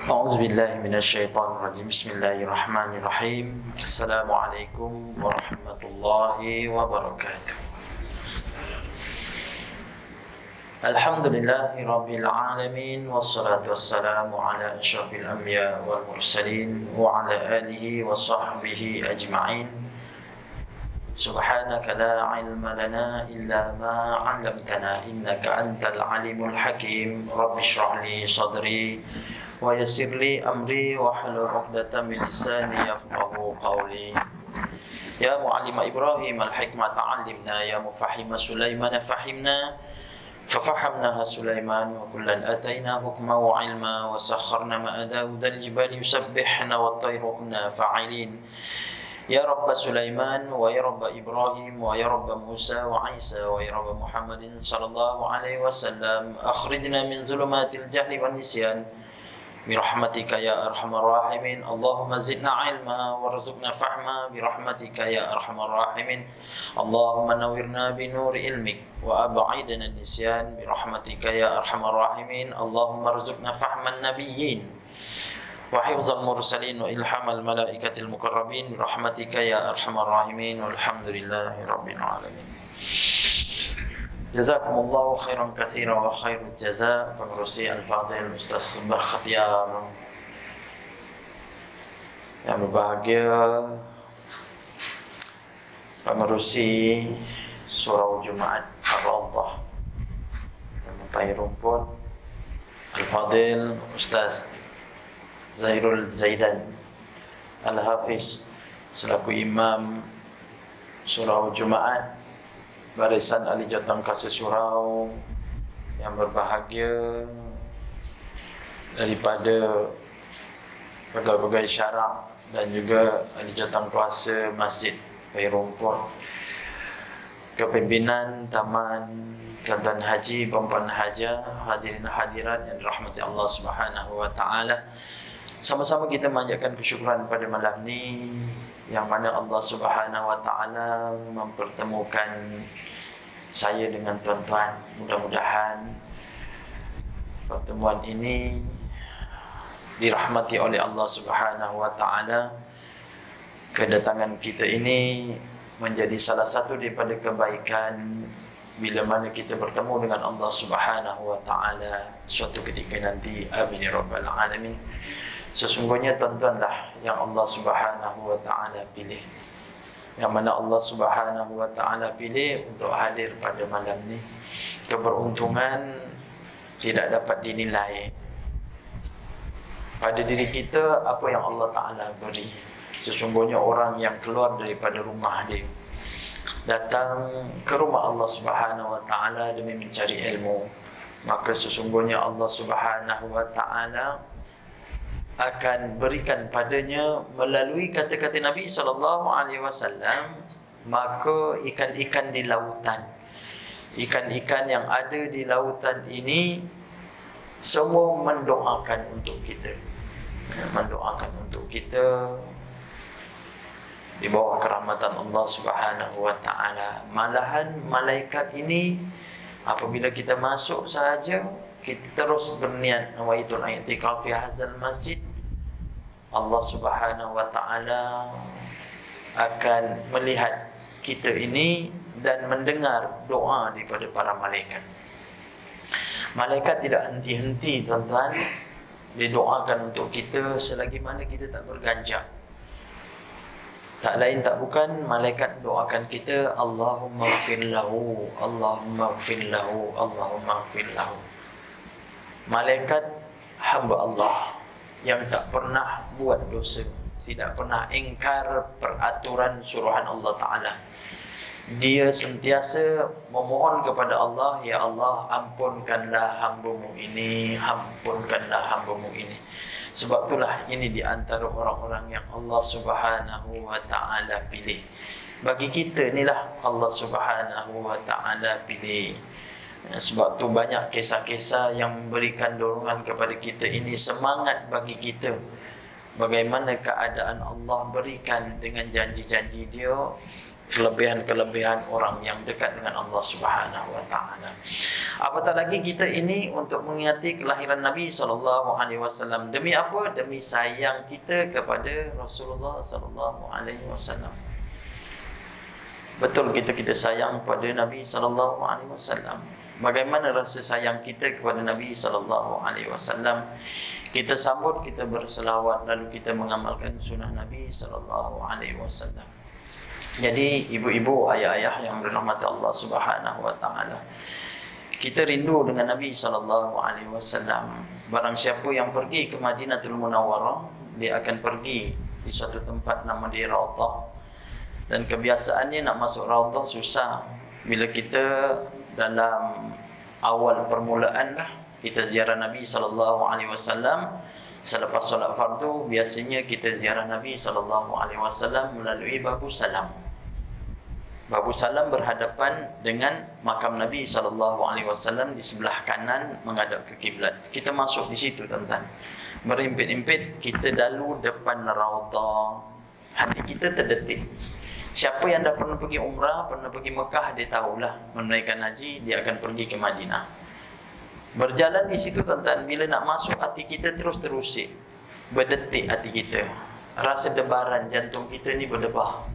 أعوذ بالله من الشيطان الرجيم بسم الله الرحمن الرحيم السلام عليكم ورحمة الله وبركاته الحمد لله رب العالمين والصلاة والسلام على أشرف الأنبياء والمرسلين وعلى آله وصحبه أجمعين سبحانك لا علم لنا إلا ما علمتنا إنك أنت العليم الحكيم رب اشرح لي صدري ويسر لي أمري واحلل عقدة من لساني يفقهوا قولي يا معلم إبراهيم الحكمة علمنا يا مفهم سليمان فهمنا ففهمناها سليمان وكلا آتينا حكما وعلما وسخرنا مع داود الجبال يسبحن والطير كنا فاعلين يا رب سليمان ويا رب إبراهيم ويا رب موسى وعيسى ويا رب محمد صلى الله عليه وسلم أخرجنا من ظلمات الجهل والنسيان برحمتك يا أرحم الراحمين اللهم زدنا علما وارزقنا فهما برحمتك يا أرحم الراحمين اللهم نورنا بنور علمك وأبعدنا النسيان برحمتك يا أرحم الراحمين اللهم ارزقنا فهم النبيين وحفظ المرسلين وإلهام الملائكة المقربين برحمتك يا أرحم الراحمين والحمد لله رب العالمين. Jazakumullahu khairan katsira wa khairul jazaa pengurusi Al-Fadhil Ustaz Subah Khatyar yang berbahagia, pengurusi Surau Jumaat Ar-Rawdah Tempai Rumput Al-Fadhil Ustaz Zahirul Zaidan Al-Hafiz selaku Imam Surau Jumaat Barisan Ali Jotang Kasih Surau yang berbahagia daripada pegawai-pegawai syarak dan juga Ali Jotang Kuasa Masjid Pairumput, kepimpinan Taman Kelantan Haji, Perempuan Haja, hadirin hadirat yang dirahmati Allah Subhanahu wa taala. Sama-sama kita manjatkan kesyukuran pada malam ni yang mana Allah Subhanahu wa taala mempertemukan saya dengan tuan-tuan. Mudah-mudahan pertemuan ini dirahmati oleh Allah Subhanahu wa taala. Kedatangan kita ini menjadi salah satu daripada kebaikan bila mana kita bertemu dengan Allah Subhanahu wa taala suatu ketika nanti. Amin ya rabbal alamin. Sesungguhnya tuan-tuanlah yang Allah Subhanahu wa taala pilih, yang mana Allah Subhanahu wa taala pilih untuk hadir pada malam ni. Keberuntungan tidak dapat dinilai pada diri kita apa yang Allah taala beri. Sesungguhnya orang yang keluar daripada rumah dia datang ke rumah Allah Subhanahu wa taala demi mencari ilmu, maka sesungguhnya Allah Subhanahu wa taala akan berikan padanya melalui kata-kata Nabi SAW, maka ikan-ikan di lautan, ikan-ikan yang ada di lautan ini semua mendoakan untuk kita, mendoakan untuk kita di bawah kerahmatan Allah Subhanahu wa taala. Malahan malaikat ini apabila kita masuk sahaja, kita terus berniat nawaitul i'tikaf fi hadzal masjid, Allah Subhanahu wa taala akan melihat kita ini dan mendengar doa daripada para malaikat. Malaikat tidak henti-henti tuan-tuan, didoakan untuk kita selagi mana kita tak berganjak. Tak lain tak bukan malaikat doakan kita, Allahumma ighfir lahu, Allahumma ighfir lahu, Allahumma ighfir lahu. Malaikat hamba Allah yang tak pernah buat dosa, tidak pernah ingkar peraturan suruhan Allah Ta'ala. Dia sentiasa memohon kepada Allah, ya Allah ampunkanlah hamba-Mu ini, ampunkanlah hamba-Mu ini. Sebab itulah ini di antara orang-orang yang Allah Subhanahu wa taala pilih. Bagi kita inilah Allah Subhanahu wa taala pilih. Sebab tu banyak kisah-kisah yang memberikan dorongan kepada kita ini, semangat bagi kita bagaimana keadaan Allah berikan dengan janji-janji Dia kelebihan-kelebihan orang yang dekat dengan Allah Subhanahu wa taala. Apatah lagi kita ini untuk mengingati kelahiran Nabi sallallahu alaihi wasallam. Demi apa? Demi sayang kita kepada Rasulullah sallallahu alaihi wasallam. Betul kita sayang pada Nabi sallallahu alaihi wasallam. Bagaimana rasa sayang kita kepada Nabi sallallahu alaihi wasallam? Kita sambut, kita berselawat, lalu kita mengamalkan sunnah Nabi sallallahu alaihi wasallam. Jadi ibu-ibu, ayah-ayah yang dirahmati Allah Subhanahu wa taala, kita rindu dengan Nabi sallallahu alaihi wasallam. Barang siapa yang pergi ke Madinatul Munawwarah, dia akan pergi di suatu tempat nama dia Raudhah. Dan kebiasaannya nak masuk Raudhah susah. Bila kita dalam awal permulaan lah, kita ziarah Nabi sallallahu alaihi wasallam. Selepas solat fardu, biasanya kita ziarah Nabi sallallahu alaihi wasallam melalui Babu Salam. Babu Salam berhadapan dengan makam Nabi sallallahu alaihi wasallam, di sebelah kanan menghadap ke kiblat. Kita masuk di situ, tuan-tuan. Berimpit-impit kita lalu depan Raudhah. Hati kita terdetik. Siapa yang dah pernah pergi umrah, pernah pergi Mekah, dia tahulah menunaikan haji, dia akan pergi ke Madinah. Berjalan di situ, tuan-tuan, bila nak masuk, hati kita terus terusik, berdetik hati kita. Rasa debaran jantung kita ni berdebar.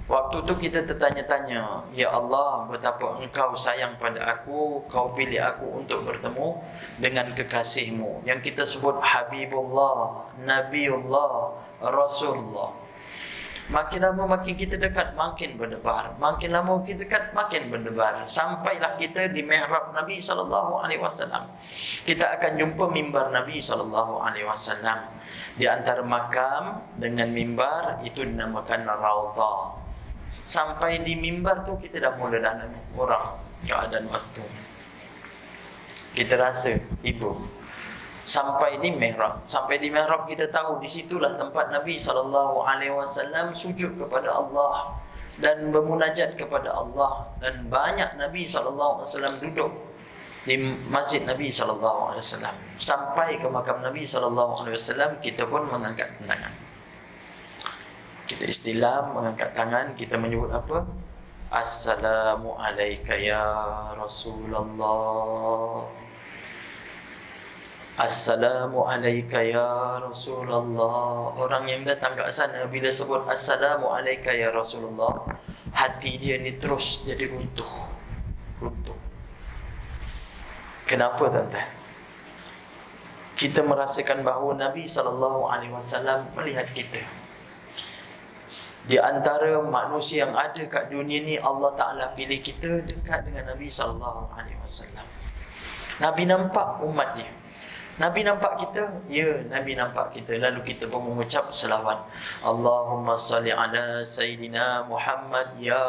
Waktu tu kita tertanya-tanya, ya Allah, betapa engkau sayang pada aku, kau pilih aku untuk bertemu dengan kekasihmu, yang kita sebut Habibullah, Nabiullah, Rasulullah. Makin lama makin kita dekat, makin berdebar. Makin lama kita dekat, makin berdebar. Sampailah kita di mihrab Nabi sallallahu alaihi wasallam. Kita akan jumpa mimbar Nabi sallallahu alaihi wasallam. Di antara makam dengan mimbar itu dinamakan Raudhah. Sampai di mimbar tu kita dah mula dalam orang keadaan waktu. Kita rasa ibu sampai di mihrab. Sampai di mihrab kita tahu di situlah tempat Nabi sallallahu alaihi wasallam sujud kepada Allah dan bermunajat kepada Allah, dan banyak Nabi sallallahu alaihi wasallam duduk di masjid Nabi sallallahu alaihi wasallam. Sampai ke makam Nabi sallallahu alaihi wasallam, kita pun mengangkat tangan. Kita istilam mengangkat tangan, kita menyebut apa? Assalamu alayka ya Rasulullah. Assalamu alayka ya Rasulullah. Orang yang datang kat sana bila sebut Assalamu alayka ya Rasulullah, hati dia ni terus jadi runtuh. Kenapa, tuan-tuan? Kita merasakan bahawa Nabi SAW melihat kita. Di antara manusia yang ada kat dunia ni, Allah Ta'ala pilih kita dekat dengan Nabi SAW. Nabi nampak umat dia. Nabi nampak kita, ya, Nabi nampak kita. Lalu kita pun mengucap selawat. Allahumma salli ala Sayyidina Muhammad ya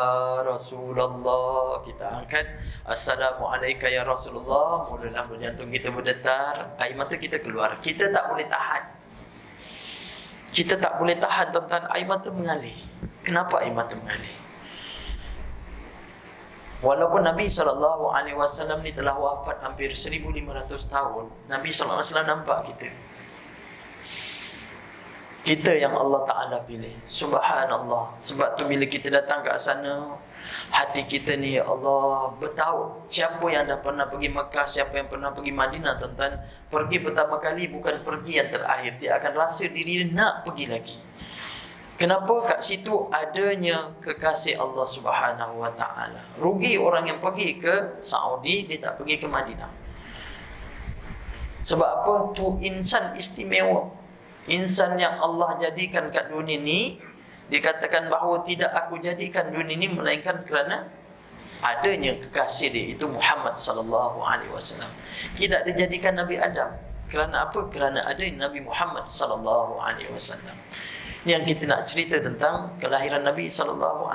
Rasulullah. Kita angkat Assalamu alayka ya Rasulullah. Mulalah jantung kita berdetar, air mata kita keluar. Kita tak boleh tahan. Kita tak boleh tahan, tuan-tuan. Air mata mengalir. Kenapa air mata mengalir? Walaupun Nabi SAW ni telah wafat hampir 1500 tahun, Nabi SAW nampak kita. Kita yang Allah Ta'ala pilih. Subhanallah. Sebab tu bila kita datang ke sana, hati kita ni, ya Allah, bertahu siapa yang dah pernah pergi Mekah, siapa yang pernah pergi Madinah, tuan-tuan, pergi pertama kali bukan pergi yang terakhir. Dia akan rasa diri dia nak pergi lagi. Kenapa? Kat situ adanya kekasih Allah Subhanahu wa taala. Rugi orang yang pergi ke Saudi, dia tak pergi ke Madinah. Sebab apa? Tu insan istimewa. Insan yang Allah jadikan kat dunia ni, dikatakan bahawa tidak aku jadikan dunia ni melainkan kerana adanya kekasih dia, itu Muhammad sallallahu alaihi wasallam. Tidak dijadikan Nabi Adam. Kerana apa? Kerana ada Nabi Muhammad sallallahu alaihi wasallam. Yang kita nak cerita tentang kelahiran Nabi SAW.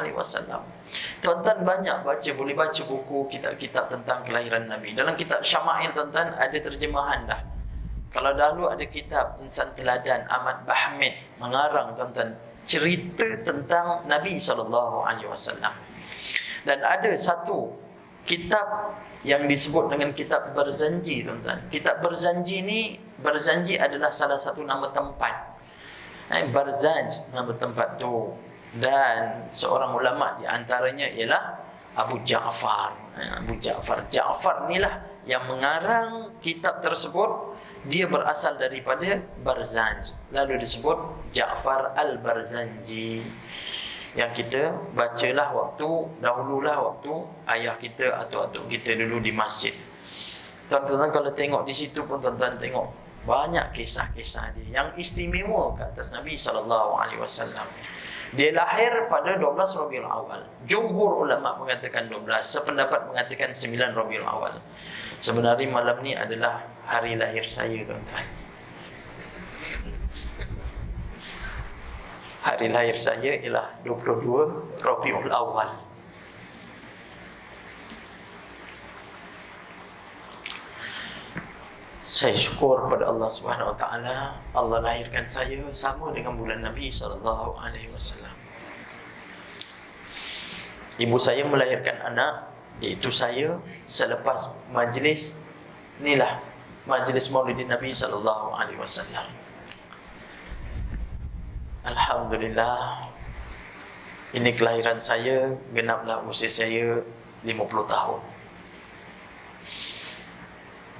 Tuan-tuan banyak baca, boleh baca buku, kitab-kitab tentang kelahiran Nabi. Dalam kitab Syama'il, tuan-tuan, ada terjemahan dah. Kalau dahulu ada kitab Insan Teladan, Ahmad Bahmid mengarang, tuan-tuan, cerita tentang Nabi SAW. Dan ada satu kitab yang disebut dengan kitab Berzanji, tuan-tuan. Kitab Berzanji ni, Berzanji adalah salah satu nama tempat. Barzanj, nama tempat tu. Dan seorang ulama di antaranya ialah Abu Ja'far. Ja'far inilah yang mengarang kitab tersebut. Dia berasal daripada Barzanj, lalu disebut Ja'far al-Barzanji, yang kita bacalah dahululah waktu ayah kita atau atuk kita dulu di masjid. Tuan-tuan kalau tengok di situ pun tuan-tuan tengok banyak kisah-kisah dia yang istimewa ke atas Nabi SAW. Dia lahir pada 12 Rabiul Awal. Jumhur ulama mengatakan 12, sependapat mengatakan 9 Rabiul Awal. Sebenarnya malam ni adalah hari lahir saya, tuan-tuan. Hari lahir saya ialah 22 Rabiul Awal. Saya syukur pada Allah Subhanahu Wa Taala, Allah lahirkan saya sama dengan bulan Nabi sallallahu alaihi wasallam. Ibu saya melahirkan anak, iaitu saya, selepas majlis inilah, majlis Maulidin Nabi sallallahu alaihi wasallam. Alhamdulillah, ini kelahiran saya, genaplah usia saya 50 tahun.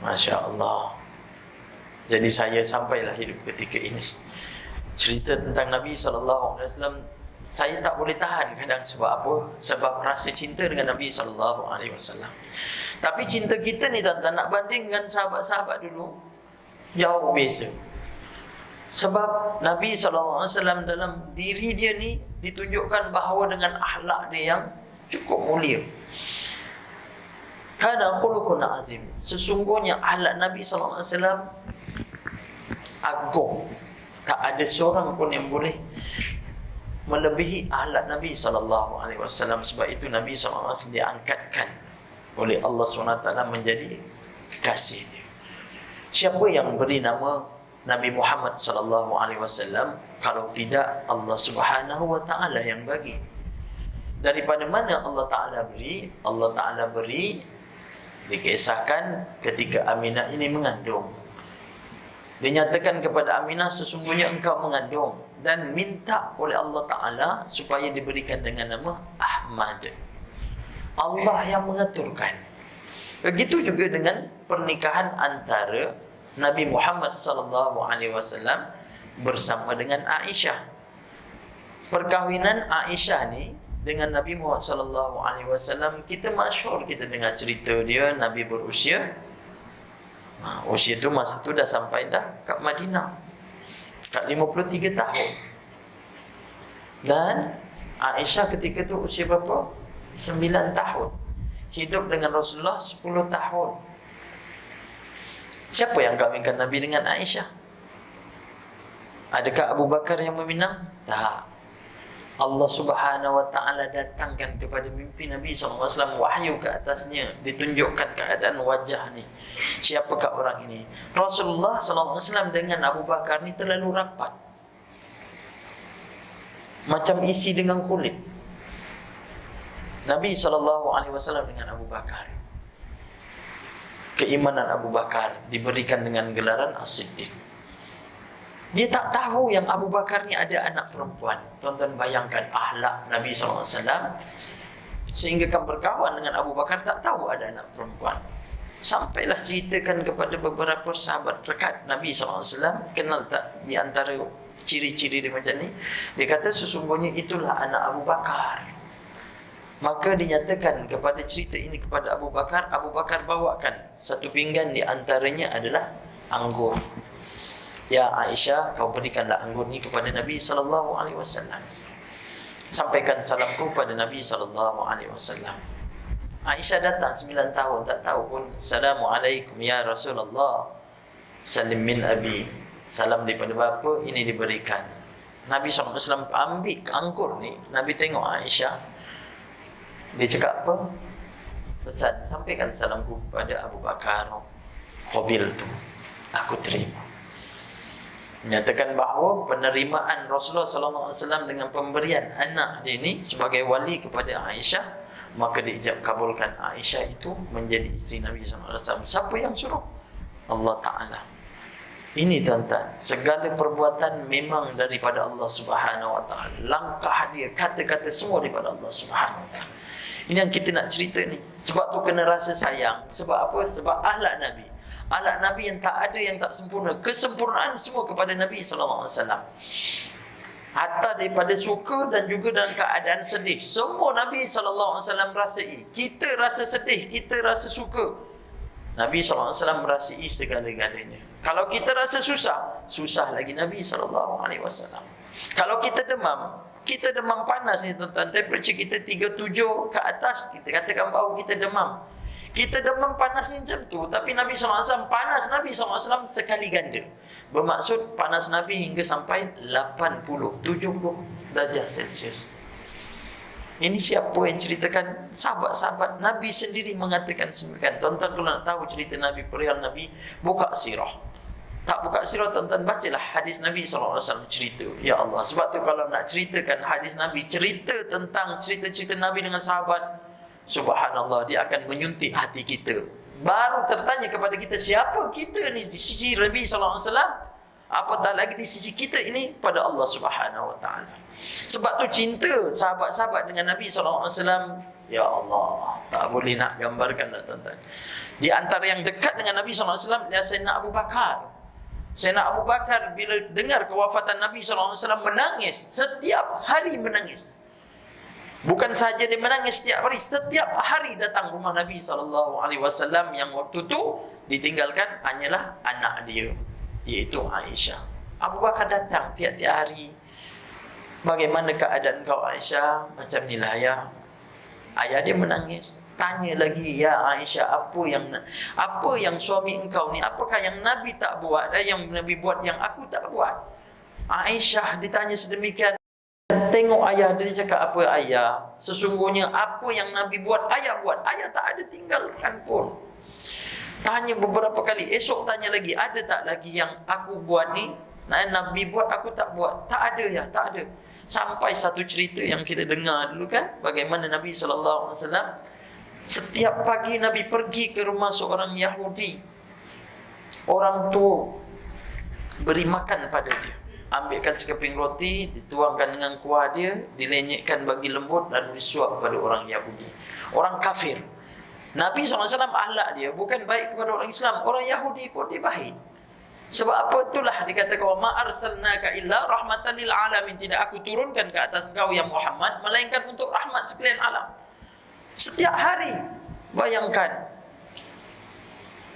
Masya Allah. Jadi saya sampailah hidup ketika ini. Cerita tentang Nabi SAW, saya tak boleh tahan kadang. Sebab apa? Sebab rasa cinta dengan Nabi SAW. Tapi cinta kita ni tuan-tuan, nak banding dengan sahabat-sahabat dulu, jauh beza. Sebab Nabi SAW dalam diri dia ni ditunjukkan bahawa dengan akhlak dia yang cukup mulia. Kana khuluqun azim. Sesungguhnya akhlak Nabi SAW agung. Tak ada seorang pun yang boleh melebihi akhlak Nabi SAW. Sebab itu Nabi SAW diangkatkan oleh Allah SWT menjadi kekasih dia. Siapa yang beri nama Nabi Muhammad SAW kalau tidak Allah Subhanahu Wa Taala yang bagi? Daripada mana Allah Taala beri? Allah Taala beri, dikisahkan ketika Aminah ini mengandung. Dinyatakan kepada Aminah, sesungguhnya engkau mengandung, dan minta oleh Allah Ta'ala supaya diberikan dengan nama Ahmad. Allah yang mengaturkan. Begitu juga dengan pernikahan antara Nabi Muhammad SAW bersama dengan Aisyah. Perkahwinan Aisyah ni dengan Nabi Muhammad SAW, kita masyhur, kita dengar cerita dia. Nabi berusia, usia tu masa tu dah sampai dah kat Madinah, kat 53 tahun. Dan Aisyah ketika tu usia berapa? 9 tahun. Hidup dengan Rasulullah 10 tahun. Siapa yang kahwinkan Nabi dengan Aisyah? Adakah Abu Bakar yang meminang? Tak. Allah Subhanahu Wa Taala datangkan kepada mimpi Nabi SAW wahyu ke atasnya, ditunjukkan keadaan wajah ni. Siapakah orang ini? Rasulullah SAW dengan Abu Bakar ni terlalu rapat, macam isi dengan kulit. Nabi SAW dengan Abu Bakar, keimanan Abu Bakar diberikan dengan gelaran As-Siddiq. Dia tak tahu yang Abu Bakar ni ada anak perempuan. Tuan-tuan bayangkan akhlak Nabi SAW, sehingga kan berkawan dengan Abu Bakar tak tahu ada anak perempuan. Sampailah ceritakan kepada beberapa sahabat dekat Nabi SAW, kenal tak di antara ciri-ciri dia macam ni? Dia kata sesungguhnya itulah anak Abu Bakar. Maka dinyatakan kepada cerita ini kepada Abu Bakar. Abu Bakar bawakan satu pinggan, di antaranya adalah anggur. Ya Aisyah, kau berikanlah anggur ni kepada Nabi SAW. Sampaikan salamku pada Nabi SAW. Aisyah datang 9 tahun, tak tahu pun. Assalamualaikum ya Rasulullah, salim min abi. Salam daripada bapa, ini diberikan. Nabi SAW ambil anggur ni. Nabi tengok Aisyah, dia cakap apa? Pesan, sampaikan salamku kepada Abu Bakar. Qabil tu, aku terima. Menyatakan bahawa penerimaan Rasulullah SAW dengan pemberian anak dia ini sebagai wali kepada Aisyah, maka diijab kabulkan Aisyah itu menjadi isteri Nabi SAW. Siapa yang suruh? Allah Ta'ala. Ini tuan-tuan, segala perbuatan memang daripada Allah Subhanahu Wa Taala. Langkah dia, kata-kata semua daripada Allah Subhanahu Wa Taala. Ini yang kita nak cerita ni. Sebab tu kena rasa sayang. Sebab apa? Sebab akhlak Nabi. Akhlak Nabi yang tak ada yang tak sempurna. Kesempurnaan semua kepada Nabi sallallahu alaihi wasallam. Hatta daripada suka dan juga dalam keadaan sedih. Semua Nabi sallallahu alaihi wasallam rasai. Kita rasa sedih, kita rasa suka. Nabi sallallahu alaihi wasallam merasai segala-galanya. Kalau kita rasa susah, susah lagi Nabi sallallahu alaihi wasallam. Kalau kita demam panas ni tuan-tuan, temperature kita 37 ke atas, kita katakan bahawa kita demam. Kita demam panas ni macam tu, tapi Nabi sallallahu alaihi wasallam panas Nabi sallallahu alaihi wasallam sekali ganda. Bermaksud panas Nabi hingga sampai 80, 70 darjah Celsius. Ini siapa yang ceritakan? Sahabat-sahabat Nabi sendiri mengatakan sendirikan. Tuan-tuan kalau nak tahu cerita Nabi, perihal Nabi, buka sirah. Tak buka sirah, tuan-tuan bacalah hadis Nabi SAW cerita. Ya Allah, sebab tu kalau nak ceritakan hadis Nabi, cerita tentang cerita-cerita Nabi dengan sahabat, subhanallah, dia akan menyuntik hati kita. Baru tertanya kepada kita, siapa kita ni di sisi Nabi SAW? Apatah lagi di sisi kita ini pada Allah Subhanahu Wa Taala. Sebab tu cinta sahabat-sahabat dengan Nabi SAW, ya Allah, tak boleh nak gambarkan lah tuan-tuan. Di antara yang dekat dengan Nabi SAW adalah Sayyidina Abu Bakar. Sayyidina Abu Bakar bila dengar kewafatan Nabi SAW menangis, setiap hari menangis. Bukan sahaja dia menangis setiap hari datang rumah Nabi SAW yang waktu tu ditinggalkan hanyalah anak dia, iaitu Aisyah. Abu Bakar datang tiap-tiap hari. Bagaimana keadaan kau Aisyah? Macam ni lah ayah. Ayah dia menangis. Tanya lagi, ya Aisyah, apa yang suami engkau ni, apakah yang Nabi tak buat, yang Nabi buat yang aku tak buat? Aisyah ditanya sedemikian. Tengok ayah, dia cakap, apa ayah? Sesungguhnya apa yang Nabi buat, ayah buat. Ayah tak ada tinggalkan pun. Tanya beberapa kali, esok tanya lagi, ada tak lagi yang aku buat ni, Nabi buat aku tak buat? Tak ada ya, tak ada. Sampai satu cerita yang kita dengar dulu kan, bagaimana Nabi SAW setiap pagi Nabi pergi ke rumah seorang Yahudi. Orang tua beri makan pada dia, ambilkan sekeping roti, dituangkan dengan kuah dia, dilenyekkan bagi lembut, lalu disuap kepada orang Yahudi, orang kafir. Nabi SAW akhlak dia bukan baik kepada orang Islam, orang Yahudi pun dia baik. Sebab apa? Itulah dikatakan, wa ma arsalnaka illa rahmatan lil alamin. Tidak aku turunkan ke atas engkau ya Muhammad melainkan untuk rahmat sekalian alam. Setiap hari bayangkan,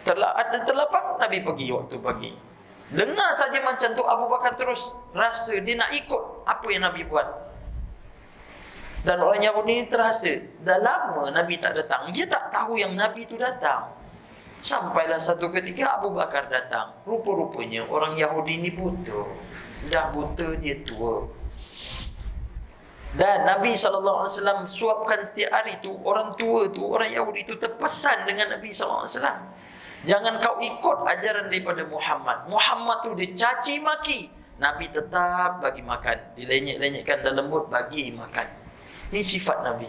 ada terlapang Nabi pergi waktu pagi. Dengar saja macam tu, Abu Bakar terus rasa dia nak ikut apa yang Nabi buat. Dan orang Yahudi ni terasa dah lama Nabi tak datang. Dia tak tahu yang Nabi tu datang. Sampailah satu ketika Abu Bakar datang. Rupa-rupanya orang Yahudi ni buta. Dah buta, dia tua. Dan Nabi SAW suapkan setiap hari tu, orang tua tu, orang Yahudi tu terpesan dengan Nabi SAW. Jangan kau ikut ajaran daripada Muhammad. Muhammad tu dia caci maki. Nabi tetap bagi makan. Dilenyek-lenyekkan dalam lembut, bagi makan. Ini sifat Nabi.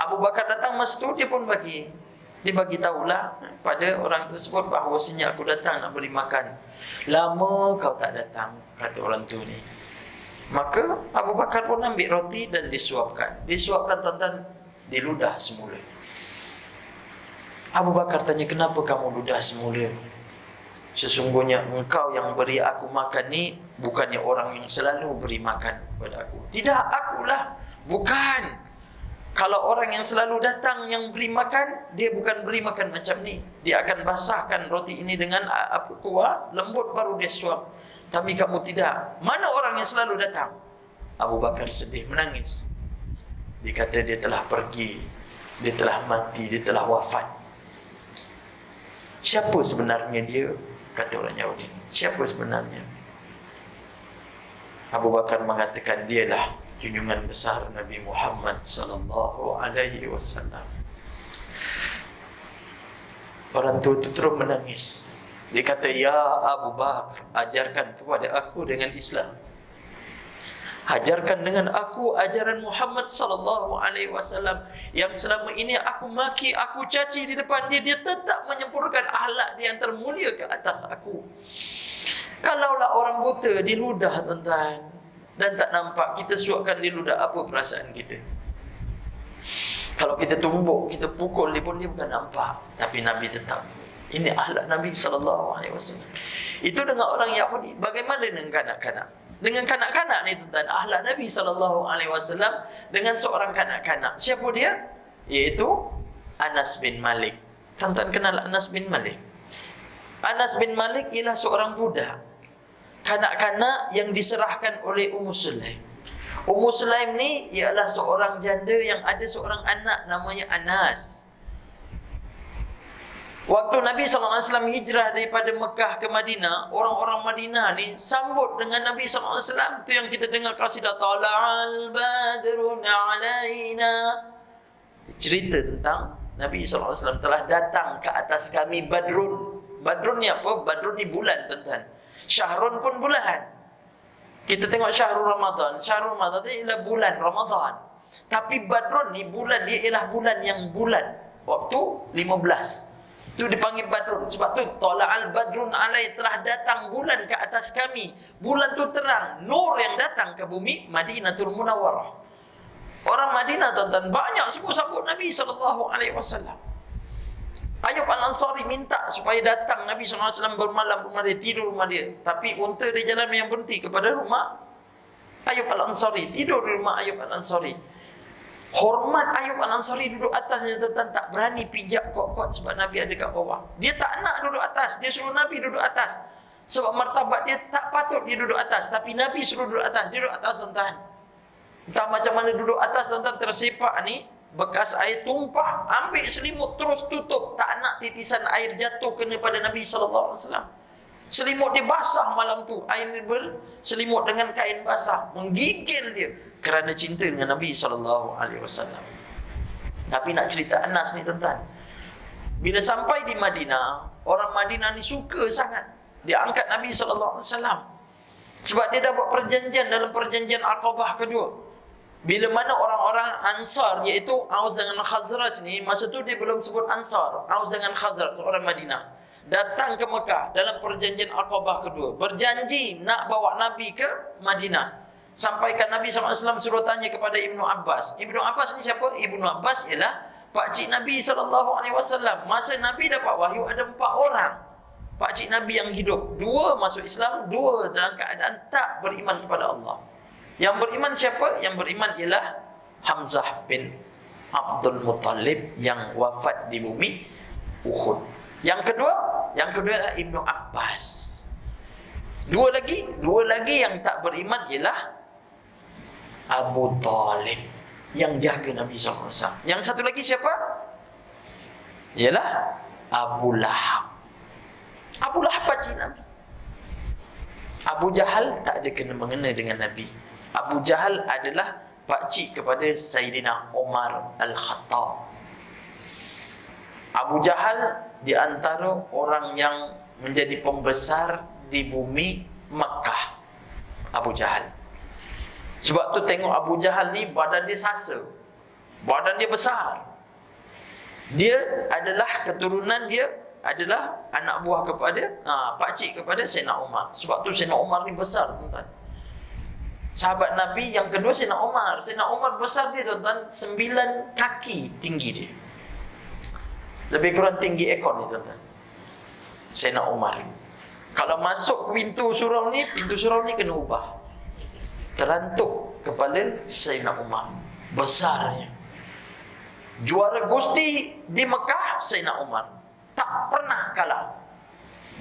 Abu Bakar datang masa tu, dia pun bagi. Dia bagi tahulah pada orang tersebut bahawasanya aku datang nak beri makan. Lama kau tak datang, kata orang tu ni. Maka Abu Bakar pun ambil roti dan disuapkan. Disuapkan tuan-tuan, diludah semula. Abu Bakar tanya, kenapa kamu ludah semula? Sesungguhnya engkau yang beri aku makan ni bukannya orang yang selalu beri makan kepada aku. Tidak, akulah. Bukan. Kalau orang yang selalu datang yang beri makan, dia bukan beri makan macam ni. Dia akan basahkan roti ini dengan kuah, lembut baru dia suap. Tapi kamu tidak. Mana orang yang selalu datang? Abu Bakar sedih, menangis. Dia kata dia telah pergi, dia telah mati, dia telah wafat. Siapa sebenarnya dia? Kata orang Yahudi. Siapa sebenarnya? Abu Bakar mengatakan dialah junjungan besar Nabi Muhammad sallallahu alaihi wasallam. Orang tua itu terus menangis. Dia kata, ya Abu Bakar, ajarkan kepada aku dengan Islam. Ajarkan dengan aku ajaran Muhammad sallallahu alaihi wasallam yang selama ini aku maki, aku caci di depan dia, dia tetap menyempurnakan akhlak dia yang termulia ke atas aku. Kalaulah orang buta diludah tuan-tuan dan tak nampak, kita suapkan diludah, apa perasaan kita? Kalau kita tumbuk, kita pukul dia pun dia bukan nampak, tapi Nabi tetap. Ini akhlak Nabi sallallahu alaihi wasallam. Itu dengan orang Yahudi. Bagaimana dengan kanak-kanak? Dengan kanak-kanak ni tuan-tuan, akhlak Nabi SAW dengan seorang kanak-kanak. Siapa dia? Iaitu Anas bin Malik. Tuan-tuan kenal Anas bin Malik? Anas bin Malik ialah seorang budak kanak-kanak yang diserahkan oleh Ummu Sulaim. Ummu Sulaim ni ialah seorang janda yang ada seorang anak namanya Anas. Waktu Nabi SAW hijrah daripada Mekah ke Madinah, orang-orang Madinah ni sambut dengan Nabi SAW. Itu yang kita dengar qasidah Tala'al badrun alaina. Cerita tentang Nabi SAW telah datang ke atas kami Badrun. Badrun ni apa? Badrun ni bulan tuan-tuan. Syahrun pun bulan. Kita tengok Syahrul Ramadan. Syahrul Ramadan ni ialah bulan Ramadan. Tapi Badrun ni bulan dia ialah bulan yang bulan. Waktu 15. Itu dipanggil Badrun. Sebab tu Tala'al badrun alai, telah datang bulan ke atas kami. Bulan tu terang, nur yang datang ke bumi Madinatul Munawwarah. Orang Madinah tuan-tuan banyak semua sambut Nabi SAW. Ayub Al-Ansari minta supaya datang Nabi SAW bermalam rumah dia, tidur rumah dia. Tapi unta dia jalan yang berhenti kepada rumah Ayub Al-Ansari, tidur di rumah Ayub Al-Ansari. Hormat Ayub Al-Ansari duduk atas dia tuan-tuan, tak berani pijak kuat-kuat sebab Nabi ada kat bawah. Dia tak nak duduk atas, dia suruh Nabi duduk atas. Sebab martabat dia tak patut dia duduk atas, tapi Nabi suruh duduk atas, dia duduk atas tuan-tuan. Entah macam mana duduk atas tuan-tuan, tersepak ni, bekas air tumpah, ambil selimut terus tutup, tak nak titisan air jatuh kena pada Nabi SAW. Selimut dia basah malam tu, air berselimut dengan kain basah, menggigil dia kerana cinta dengan Nabi SAW. Tapi nak cerita Anas ni tuan-tuan, bila sampai di Madinah, orang Madinah ni suka sangat dia angkat Nabi SAW. Sebab dia dapat perjanjian dalam perjanjian Aqabah kedua. Bila mana orang-orang Ansar, iaitu Aus dengan Khazraj ni, masa tu dia belum sebut Ansar, Aus dengan Khazraj, orang Madinah, datang ke Mekah dalam perjanjian Aqabah kedua, berjanji nak bawa Nabi ke Madinah. Sampaikan Nabi SAW suruh tanya kepada Ibnu Abbas. Ibnu Abbas ni siapa? Ibnu Abbas ialah pakcik Nabi SAW. Masa Nabi dapat wahyu ada 4 orang pakcik Nabi yang hidup. 2 masuk Islam, 2 dalam keadaan tak beriman kepada Allah. Yang beriman siapa? Yang beriman ialah Hamzah bin Abdul Muttalib yang wafat di bumi Uhud. Yang kedua adalah Ibnu Abbas. Dua lagi yang tak beriman ialah Abu Talib yang jaga Nabi SAW. Yang satu lagi siapa? Ialah Abu Lahab. Abu Lahab pakcik Nabi. Abu Jahal tak ada kena-mengena dengan Nabi. Abu Jahal adalah pakcik kepada Sayyidina Umar Al-Khattab. Abu Jahal di antara orang yang menjadi pembesar di bumi Makkah. Abu Jahal. Sebab tu tengok Abu Jahal ni badan dia sasa. Badan dia besar. Dia adalah keturunan dia adalah anak buah kepada pakcik kepada Sayyidina Umar. Sebab tu Sayyidina Umar ni besar tuan-tuan. Sahabat Nabi yang kedua Sayyidina Umar. Sayyidina Umar besar dia tuan-tuan, 9 kaki tinggi dia. Lebih kurang tinggi ekor ni tuan-tuan. Sayyidina Umar. Kalau masuk pintu surau ni kena ubah. Terantuk kepala Sayyidina Umar. Besarnya. Juara gusti di Mekah Sayyidina Umar. Tak pernah kalah.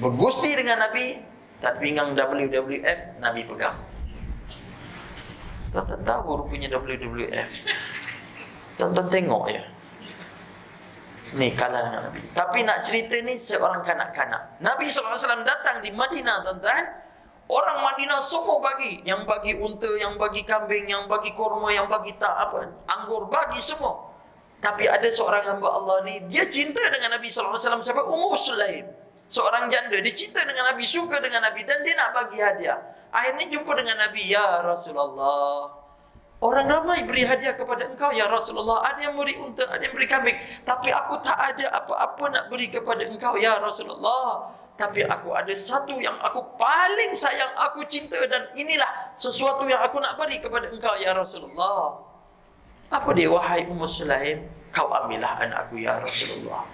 Bergusti dengan Nabi, tak pinggang WWF Nabi pegang. Tak tahu rupanya WWF. Tonton tengok ya. Ni kalah dengan Nabi. Tapi nak cerita ni seorang kanak-kanak. Nabi SAW datang di Madinah tuan-tuan. Orang Madinah semua bagi. Yang bagi unta, yang bagi kambing, yang bagi kurma, yang bagi anggur, bagi semua. Tapi ada seorang hamba Allah ni, dia cinta dengan Nabi SAW. Siapa? Ummu Sulaim. seorang janda, dia cinta dengan Nabi, suka dengan Nabi, dan dia nak bagi hadiah. Akhirnya jumpa dengan Nabi, ya Rasulullah, orang ramai beri hadiah kepada engkau ya Rasulullah. Ada yang beri unta, ada yang beri kambing, tapi aku tak ada apa-apa nak beri kepada engkau ya Rasulullah. Tapi aku ada satu yang aku paling sayang, aku cinta, dan inilah sesuatu yang aku nak beri kepada engkau ya Rasulullah. Apa dia? Wahai Ummu Sulaim, kau ambillah anakku ya Rasulullah.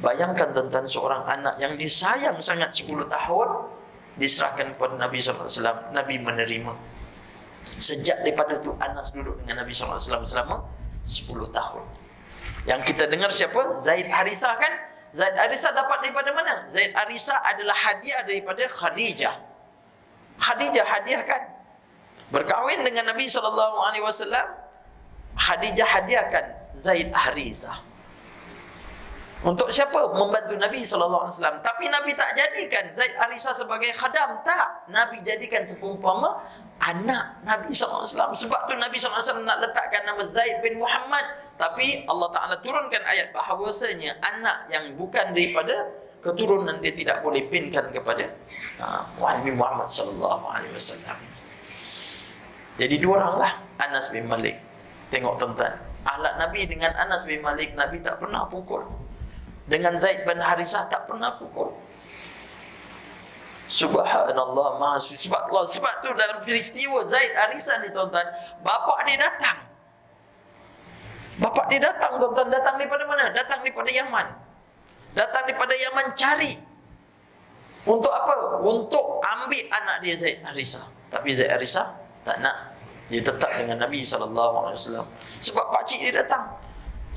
Bayangkan tentang seorang anak yang disayang sangat 10 tahun, diserahkan kepada Nabi SAW. Nabi menerima. Sejak daripada itu Anas duduk dengan Nabi SAW selama 10 tahun. Yang kita dengar siapa? Zaid Harisah kan? Zaid Harisah dapat daripada mana? Zaid Harisah adalah hadiah daripada Khadijah. Khadijah hadiahkan. Berkahwin dengan Nabi SAW, Khadijah hadiahkan Zaid Harisah. Untuk siapa? Membantu Nabi SAW. Tapi Nabi tak jadikan Zaid Harisah sebagai khadam. Tak. Nabi jadikan seumpama anak Nabi SAW. Sebab tu Nabi SAW nak letakkan nama Zaid bin Muhammad. Tapi Allah Ta'ala turunkan ayat bahawasanya anak yang bukan daripada keturunan dia tidak boleh pinkan kepada Nabi Muhammad SAW. Jadi dua orang lah, Anas bin Malik. Tengok tuan-tuan, ahlak Nabi dengan Anas bin Malik, Nabi tak pernah pukul. Dengan Zaid bin Harisah tak pernah pukul. Subhanallah, maha suci. Sebab tu dalam peristiwa Zaid Harisah ni tuan-tuan, bapak dia datang. Bapak dia datang tuan-tuan, datang daripada mana? Datang daripada Yaman. Datang daripada Yaman cari. Untuk apa? Untuk ambil anak dia Zaid Harisah. Tapi Zaid Harisah tak nak. Dia tetap dengan Nabi SAW. Sebab pakcik dia datang.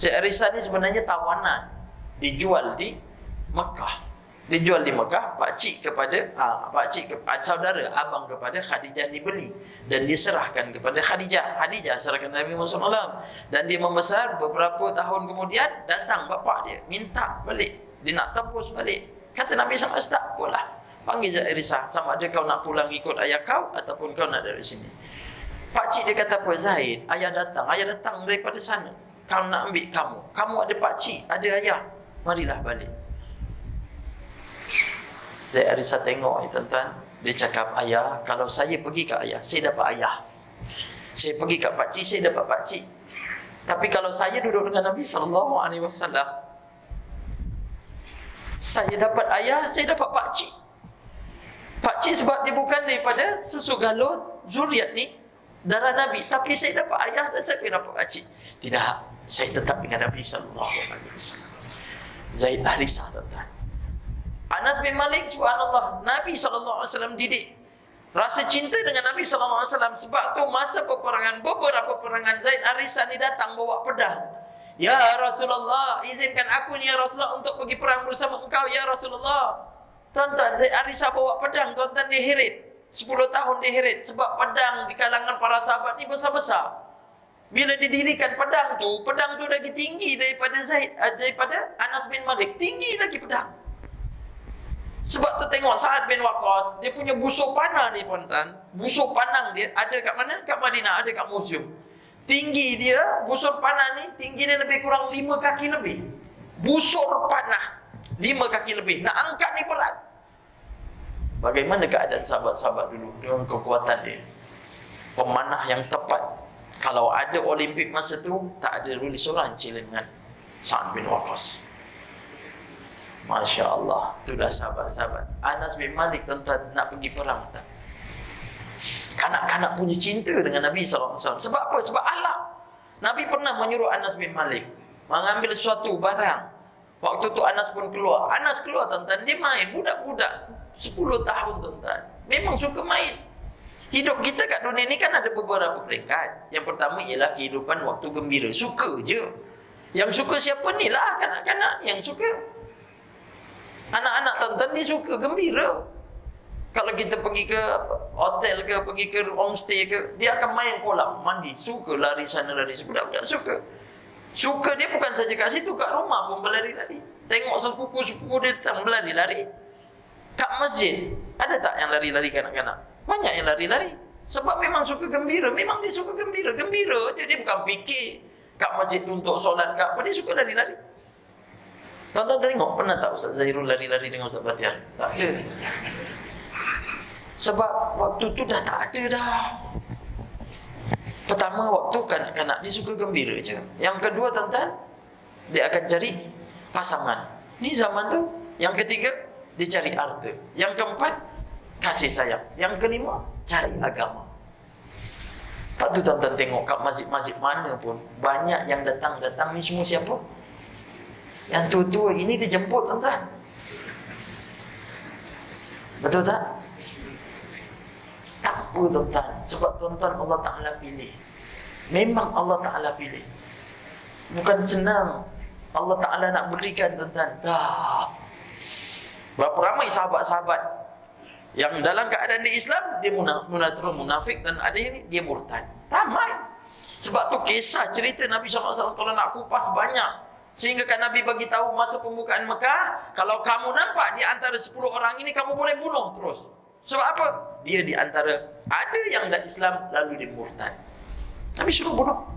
Zaid Harisah ni sebenarnya tawanan. Dijual di Mekah. Dijual di Mekah, pakcik kepada saudara, abang kepada Khadijah dibeli dan diserahkan kepada Khadijah. Khadijah serahkan Nabi Muhammad SAW. Dan dia membesar, beberapa tahun kemudian datang bapak dia, minta balik. Dia nak tebus balik. Kata Nabi SAW, tak apalah. Panggil Zaid Harisah, sama ada kau nak pulang ikut ayah kau ataupun kau nak dari sini. Pakcik dia kata apa? Zaid, ayah datang daripada sana. Kau nak ambil kamu. Kamu ada pakcik, ada ayah. Marilah balik. Zaid Harisah tengok ni tuan-tuan. Dia cakap, ayah, kalau saya pergi ke ayah, saya dapat ayah. Saya pergi ke pakcik, saya dapat pakcik. Tapi kalau saya duduk dengan Nabi SAW, saya dapat ayah, saya dapat pakcik. Pakcik sebab dia bukan daripada susu galut, zuriat ni, darah Nabi. Tapi saya dapat ayah dan saya dapat pakcik. Tidak, saya tetap dengan Nabi SAW. Zaid Harisah tuan-tuan. Anas bin Malik, subhanallah, Nabi SAW didik rasa cinta dengan Nabi SAW. Sebab tu masa peperangan, beberapa peperangan, Zaid Harisah ni datang bawa pedang. Ya Rasulullah, izinkan aku ni ya Rasulullah untuk pergi perang bersama engkau ya Rasulullah. Tuan-tuan, Zaid Harisah bawa pedang, tuan-tuan, dia herit. 10 tahun dia herit. Sebab pedang di kalangan para sahabat ni besar-besar. Bila didirikan pedang tu lagi tinggi daripada Anas bin Malik. Tinggi lagi pedang. Sebab tu tengok Sa'ad bin Waqqas, dia punya busur panah ni tuan-tuan. Busur panah dia ada kat mana? Kat Madinah, ada kat museum. Tinggi dia, busur panah ni, tinggi dia lebih kurang 5 kaki lebih. Busur panah 5 kaki lebih. Nak angkat ni berat. Bagaimana keadaan sahabat-sahabat dulu dengan kekuatan dia? Pemanah yang tepat. Kalau ada Olimpik masa tu, tak ada boleh seorang cila dengan Sa'ad bin Waqqas. Masya Allah, tu dah sahabat-sahabat. Anas bin Malik tuan-tuan nak pergi perang tak? Kanak-kanak punya cinta dengan Nabi SAW. Sebab apa? Sebab akhlak. Nabi pernah menyuruh Anas bin Malik mengambil suatu barang. Waktu tu Anas pun keluar. Anas keluar tuan-tuan, dia main. Budak-budak 10 tahun tuan-tuan, memang suka main. Hidup kita kat dunia ni kan ada beberapa peringkat. Yang pertama ialah kehidupan waktu gembira. Suka je. Yang suka siapa ni lah, kanak-kanak yang suka. Anak-anak tuan-tuan ni suka gembira. Kalau kita pergi ke hotel ke, pergi ke homestay ke, dia akan main kolam, mandi. Suka lari sana lari sini. Budak-budak suka. Suka dia bukan saja kat situ, kat rumah pun berlari-lari. Tengok sepupu-sepupu dia datang berlari-lari. Kat masjid, ada tak yang lari-lari kanak-kanak? Banyak yang lari-lari. Sebab memang suka gembira. Memang dia suka gembira. Gembira je, dia bukan fikir kat masjid tu untuk solat ke apa. Dia suka lari-lari. Tuan-tuan tengok, pernah tak Ustaz Zahirul lari-lari dengan Ustaz Batiar? Tak ada. Sebab waktu tu dah tak ada dah. Pertama, waktu kanak-kanak dia suka gembira je. Yang kedua, tuan-tuan, dia akan cari pasangan. Ni zaman tu. Yang ketiga, dia cari harta. Yang keempat, kasih sayang. Yang kelima, cari agama. Lepas tu tuan-tuan tengok kat masjid-masjid mana pun, banyak yang datang ni semua siapa? Yang tua-tua ini dijemput, tuan-tuan. Betul tak? Tak apa, tuan-tuan. Sebab tuan-tuan Allah Ta'ala pilih. Memang Allah Ta'ala pilih. Bukan senang Allah Ta'ala nak berikan, tuan-tuan. Tak. Berapa ramai sahabat-sahabat yang dalam keadaan di Islam, dia munafik, dan ada yang dia murtad. Ramai. Sebab tu kisah cerita Nabi SAW kalau nak kupas banyak. Sehingga kan Nabi bagi tahu masa pembukaan Mekah, kalau kamu nampak di antara 10 orang ini, kamu boleh bunuh terus. Sebab apa? Dia di antara ada yang dah Islam lalu dia murtad. Nabi suruh bunuh.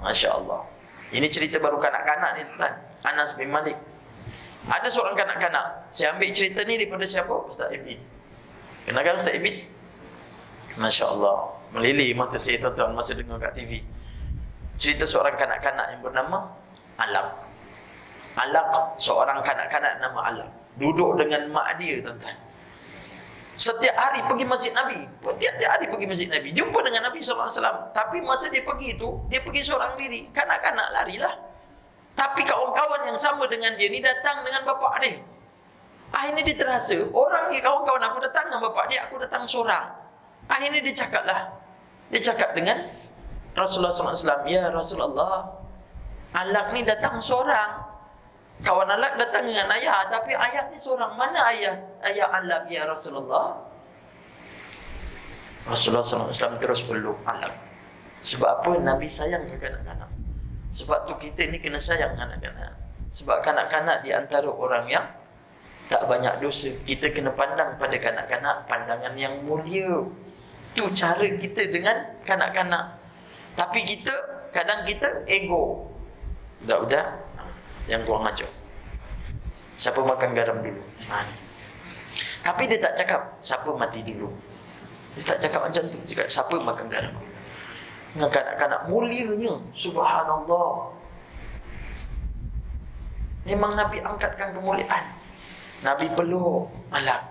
Masya Allah. Ini cerita baru kanak-kanak ni, tuan. Anas bin Malik. Ada seorang kanak-kanak. Saya ambil cerita ni daripada siapa? Ustaz Ibn. Kenal Ustaz Ibn? Masya Allah. Melilih mata saya, tuan-tuan, masa dengar kat TV. Cerita seorang kanak-kanak yang bernama Alaq. Alaq, seorang kanak-kanak nama Alaq. Duduk dengan mak dia, tuan-tuan. Setiap hari pergi masjid Nabi. Setiap hari pergi masjid Nabi. Jumpa dengan Nabi SAW. Tapi masa dia pergi itu, dia pergi seorang diri. Kanak-kanak larilah. Tapi kawan-kawan yang sama dengan dia ni datang dengan bapak dia. Akhirnya dia terasa, orang ni kawan-kawan aku datang dengan bapak dia, aku datang seorang. Akhirnya dia cakaplah. Dia cakap dengan Rasulullah SAW. Ya Rasulullah, Alaq ni datang seorang. Kawan Alaq datang dengan ayah, tapi ayah ni seorang. Mana ayah Alaq ya Rasulullah? Rasulullah SAW terus peluk Alaq. Sebab apa? Nabi sayang ke kanak-kanak. Sebab tu kita ni kena sayang kanak-kanak. Sebab kanak-kanak di antara orang yang tak banyak dosa. Kita kena pandang pada kanak-kanak pandangan yang mulia. Tu cara kita dengan kanak-kanak. Tapi kadang kita ego. Budak-budak yang kurang ajar. Siapa makan garam dulu? Tapi dia tak cakap siapa mati dulu. Dia tak cakap macam tu. Dia cakap siapa makan garam dulu. Dengan kanak-kanak mulianya, subhanallah. Memang Nabi angkatkan kemuliaan. Nabi peluk Alaq.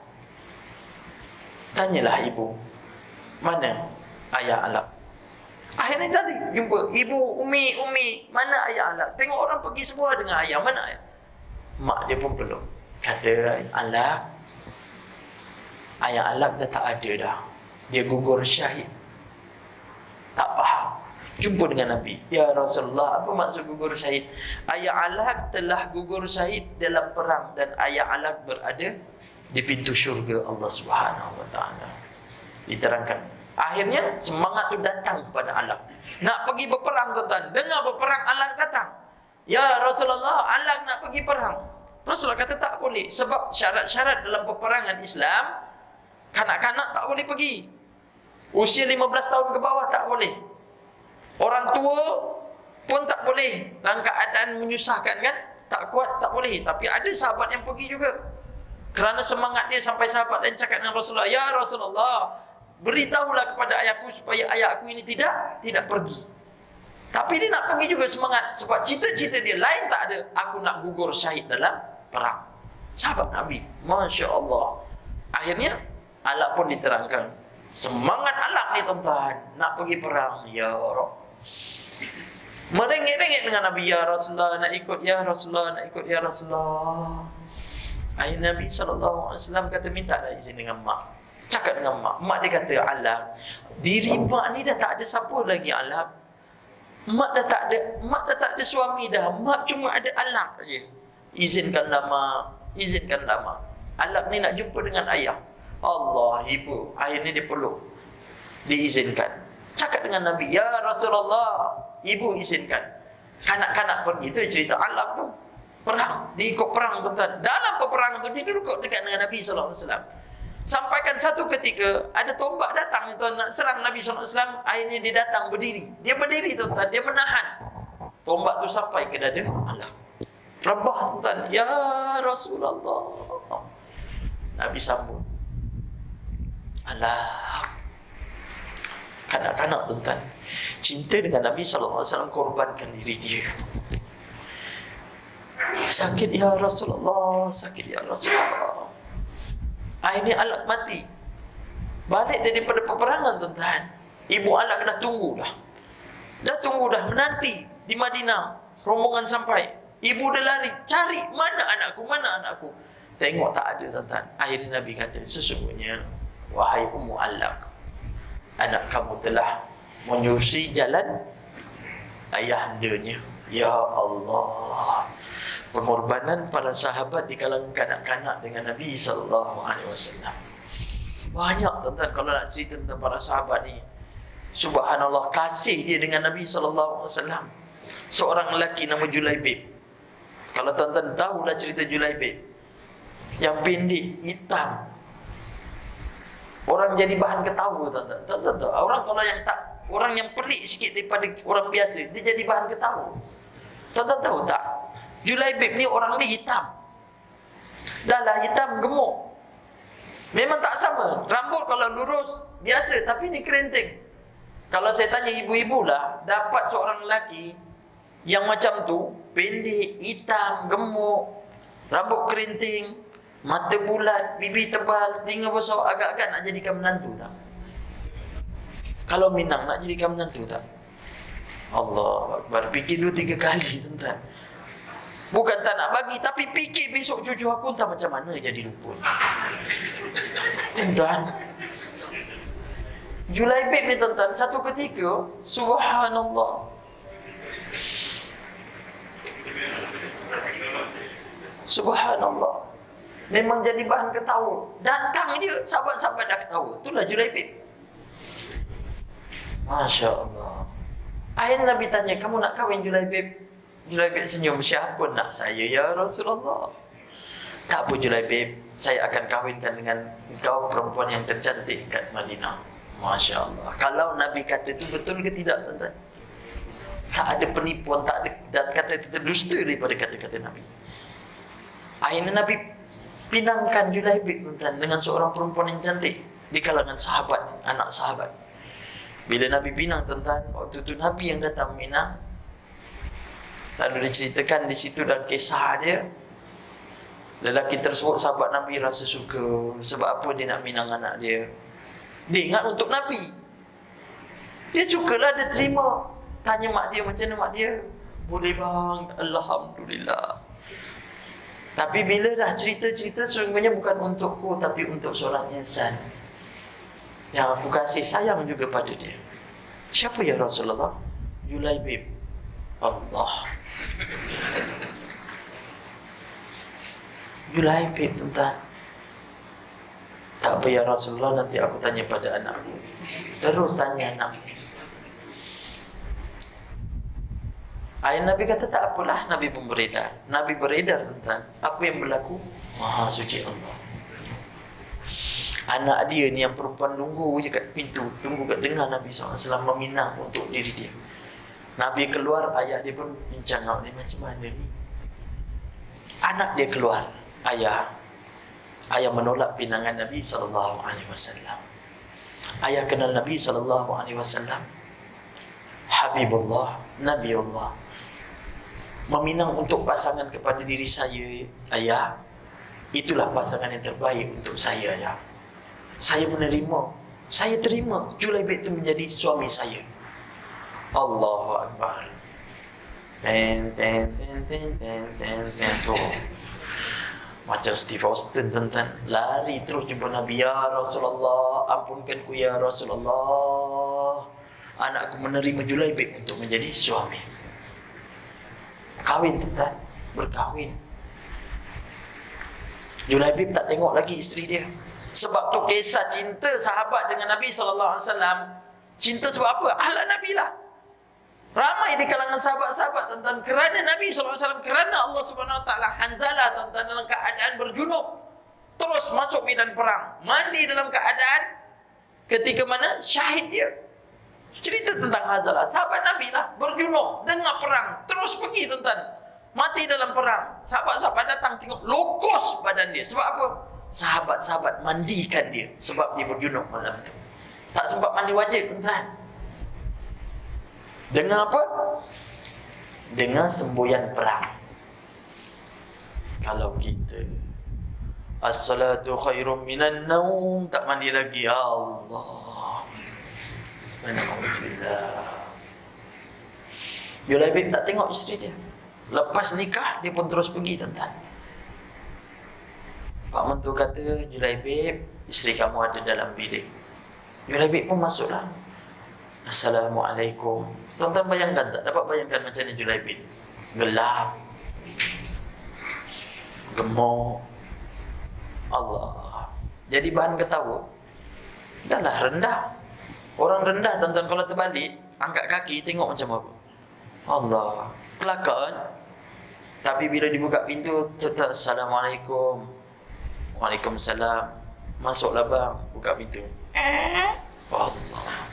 Tanyalah ibu, mana ayah Alaq? Akhirnya tadi jumpa ibu, Umi, mana ayah Alaq? Tengok orang pergi semua dengan ayah, mana ayah? Mak dia pun peluk. Kata Alaq, ayah Alaq dah tak ada dah. Dia gugur syahid. Tak faham. Jumpa dengan Nabi. Ya Rasulullah, apa maksud gugur syahid? Ayah Alaq telah gugur syahid dalam perang, dan ayah Alaq berada di pintu syurga Allah Subhanahu Wa Taala. Diterangkan. Akhirnya semangat itu datang kepada Alaq. Nak pergi berperang, tuan-tuan. Dengar berperang, Alaq datang. Ya Rasulullah, Alaq nak pergi perang. Rasulullah kata tak boleh. Sebab syarat-syarat dalam peperangan Islam, kanak-kanak tak boleh pergi. Usia 15 tahun ke bawah tak boleh. Orang tua pun tak boleh. Dalam keadaan menyusahkan kan, tak kuat, tak boleh. Tapi ada sahabat yang pergi juga. Kerana semangat dia sampai sahabat dan cakap dengan Rasulullah, ya Rasulullah, beritahulah kepada ayahku supaya ayahku ini tidak pergi. Tapi dia nak pergi juga semangat. Sebab cita-cita dia lain tak ada. Aku nak gugur syahid dalam perang. Sahabat Nabi. Masya Allah. Akhirnya Alaq pun diterangkan. Semangat Alaq ni, tuan-tuan, nak pergi perang. Ya Rabb. Merengek-rengek dengan Nabi. Ya Rasulullah, nak ikut. Ya Rasulullah, nak ikut. Ya Rasulullah. Akhirnya Nabi SAW kata, minta dah izin dengan mak. Cakap dengan mak. Mak dia kata, Alaq, diri mak ni dah tak ada siapa lagi, Alaq. Mak dah tak ada suami dah. Mak cuma ada Alaq saja. Izinkanlah mak. Alaq ni nak jumpa dengan ayah. Allah, ibu. Akhirnya dia peluk. Diizinkan. Cakap dengan Nabi, ya Rasulullah, ibu izinkan. Kanak-kanak pergi. Itu cerita Alaq tu. Perang. Dia ikut perang, tuan-tuan. Dalam peperangan tu, dia duduk dekat dengan Nabi SAW. Sampaikan satu ketika ada tombak datang, tuan, nak serang Nabi SAW. Akhirnya dia datang berdiri. Dia berdiri, tuan-tuan. Dia menahan. Tombak tu sampai ke dada Alaq. Rebah tuan, ya Rasulullah. Nabi sambung, alah, kanak-kanak tuan, cinta dengan Nabi SAW korbankan diri dia. Sakit ya Rasulullah, sakit ya Rasulullah. Ini Alak mati. Balik daripada peperangan tuan. Ibu Alak dah tunggu dah menanti di Madinah. Rombongan sampai, ibu dah lari cari, mana anakku. Tengok tak ada tuan. Akhirnya Nabi kata, sesungguhnya wahai Ummu Alak, anak kamu telah menyusui jalan ayahandanya. Ya Allah, pengorbanan para sahabat di kalangan kanak-kanak dengan Nabi SAW. Banyak tuan-tuan kalau nak cerita tentang para sahabat ni. Subhanallah, kasih dia dengan Nabi SAW. Seorang lelaki nama Julaibib. Kalau tuan-tuan tahulah cerita Julaibib, yang pendek, hitam, orang jadi bahan ketawa tuan-tuan. Tuan-tuan tahu, orang yang pelik sikit daripada orang biasa, dia jadi bahan ketawa. Tuan-tuan tahu tak? Julaibib ni orang ni hitam. Dah lah hitam gemuk. Memang tak sama. Rambut kalau lurus biasa, tapi ni kerinting. Kalau saya tanya ibu-ibu lah, dapat seorang lelaki yang macam tu, pendek, hitam, gemuk, rambut kerinting, mata bulat, bibir tebal, telinga besar, agak-agak nak jadikan menantu tak? Kalau Minang nak jadikan menantu tak? Allah Akbar, fikir 2-3 kali tuan-tuan. Bukan tak nak bagi, tapi fikir besok cucu aku entah macam mana jadi lupa. Tuan-tuan, Julaibib ni tuan-tuan, satu ketika, subhanallah, subhanallah, memang jadi bahan ketawa. Datang je, sahabat-sahabat dah ketawa. Itulah Julaibib. Masya Allah. Akhirnya Nabi tanya, kamu nak kahwin Julaibib? Julaibib senyum, siapa nak saya ya Rasulullah? Tak apa Julaibib, saya akan kahwinkan dengan engkau perempuan yang tercantik kat Madinah. Masya Allah. Kalau Nabi kata itu betul ke tidak tuan-tuan? Tak ada penipuan, tak ada kata terdusta daripada kata-kata Nabi. Akhirnya Nabi pinangkan Julaibib tuan-tuan dengan seorang perempuan yang cantik di kalangan sahabat, anak sahabat. Bila Nabi pinang tuan-tuan, waktu itu Nabi yang datang minang. Lalu diceritakan di situ dalam kisah dia, lelaki tersebut sahabat Nabi rasa suka. Sebab apa dia nak minang anak dia? Dia ingat untuk Nabi. Dia sukalah, dia terima. Tanya mak dia, macam mana mak dia? Boleh bang, Alhamdulillah. Tapi bila dah cerita-cerita, sesungguhnya bukan untukku, tapi untuk seorang insan yang aku kasih sayang juga pada dia. Siapa ya Rasulullah? Julaibib. Allah. Julaibib tuan-tuan. Tak apa ya Rasulullah, nanti aku tanya pada anakku. Terus tanya anak. Ayah Nabi kata tak apalah, Nabi pun beredar. Nabi beredar tuan-tuan. Apa yang berlaku? Maha suci Allah. Anak dia ni yang perempuan tunggu je kat pintu, tunggu kat dengar Nabi SAW meminang untuk diri dia. Nabi keluar, ayah dia pun bincang, ni macam mana ni? Anak dia keluar, ayah menolak pinangan Nabi SAW. Ayah kenal Nabi SAW, Habibullah, Nabiullah. Meminang untuk pasangan kepada diri saya, ayah, itulah pasangan yang terbaik untuk saya, ayah. Saya menerima, saya terima Julaibib itu menjadi suami saya. Allahu Akbar. Ten tu. Macam Steve Austin tuan-tuan, lari terus jumpa Nabi. Ya Rasulullah, ampunkanku ya Rasulullah. Anakku menerima Julaibib untuk menjadi suami. Kahwin tuan-tuan, berkahwin. Julaibib tak tengok lagi isteri dia. Sebab tu kisah cinta sahabat dengan Nabi SAW. Cinta sebab apa? Ahlak Nabi lah. Ramai di kalangan sahabat-sahabat tuan-tuan, kerana Nabi SAW, kerana Allah SWT. Hanzalah tuan-tuan dalam keadaan berjunub, terus masuk medan perang, mandi dalam keadaan ketika mana syahid dia. Cerita tentang Hanzalah, sahabat Nabi lah, berjunub, dengar perang, terus pergi tuan-tuan, mati dalam perang. Sahabat-sahabat datang tengok, lokos badan dia. Sebab apa? Sahabat-sahabat mandikan dia. Sebab dia berjunub malam itu. Tak sempat mandi wajib, tuan-tuan. Dengan apa? Dengan semboyan perang. Kalau kita as-salatu khairum minan naum, tak mandi lagi, ya Allah. Alhamdulillah. Julaibib tak tengok isteri dia. Lepas nikah, dia pun terus pergi, tuan-tuan. Pak mentua kata, Julaibib, isteri kamu ada dalam bilik. Julaibib pun masuklah. Assalamualaikum. Tuan-tuan bayangkan tak? Dapat bayangkan macam ni Julaibib. Gelap. Gemuk. Allah. Jadi bahan ketawa. Dah lah rendah. Orang rendah, tuan-tuan, kalau terbalik, angkat kaki, tengok macam apa. Allah, kelakar kan? Tapi bila dibuka pintu, tetap Assalamualaikum. Waalaikumsalam. Masuklah bang, buka pintu. Allah.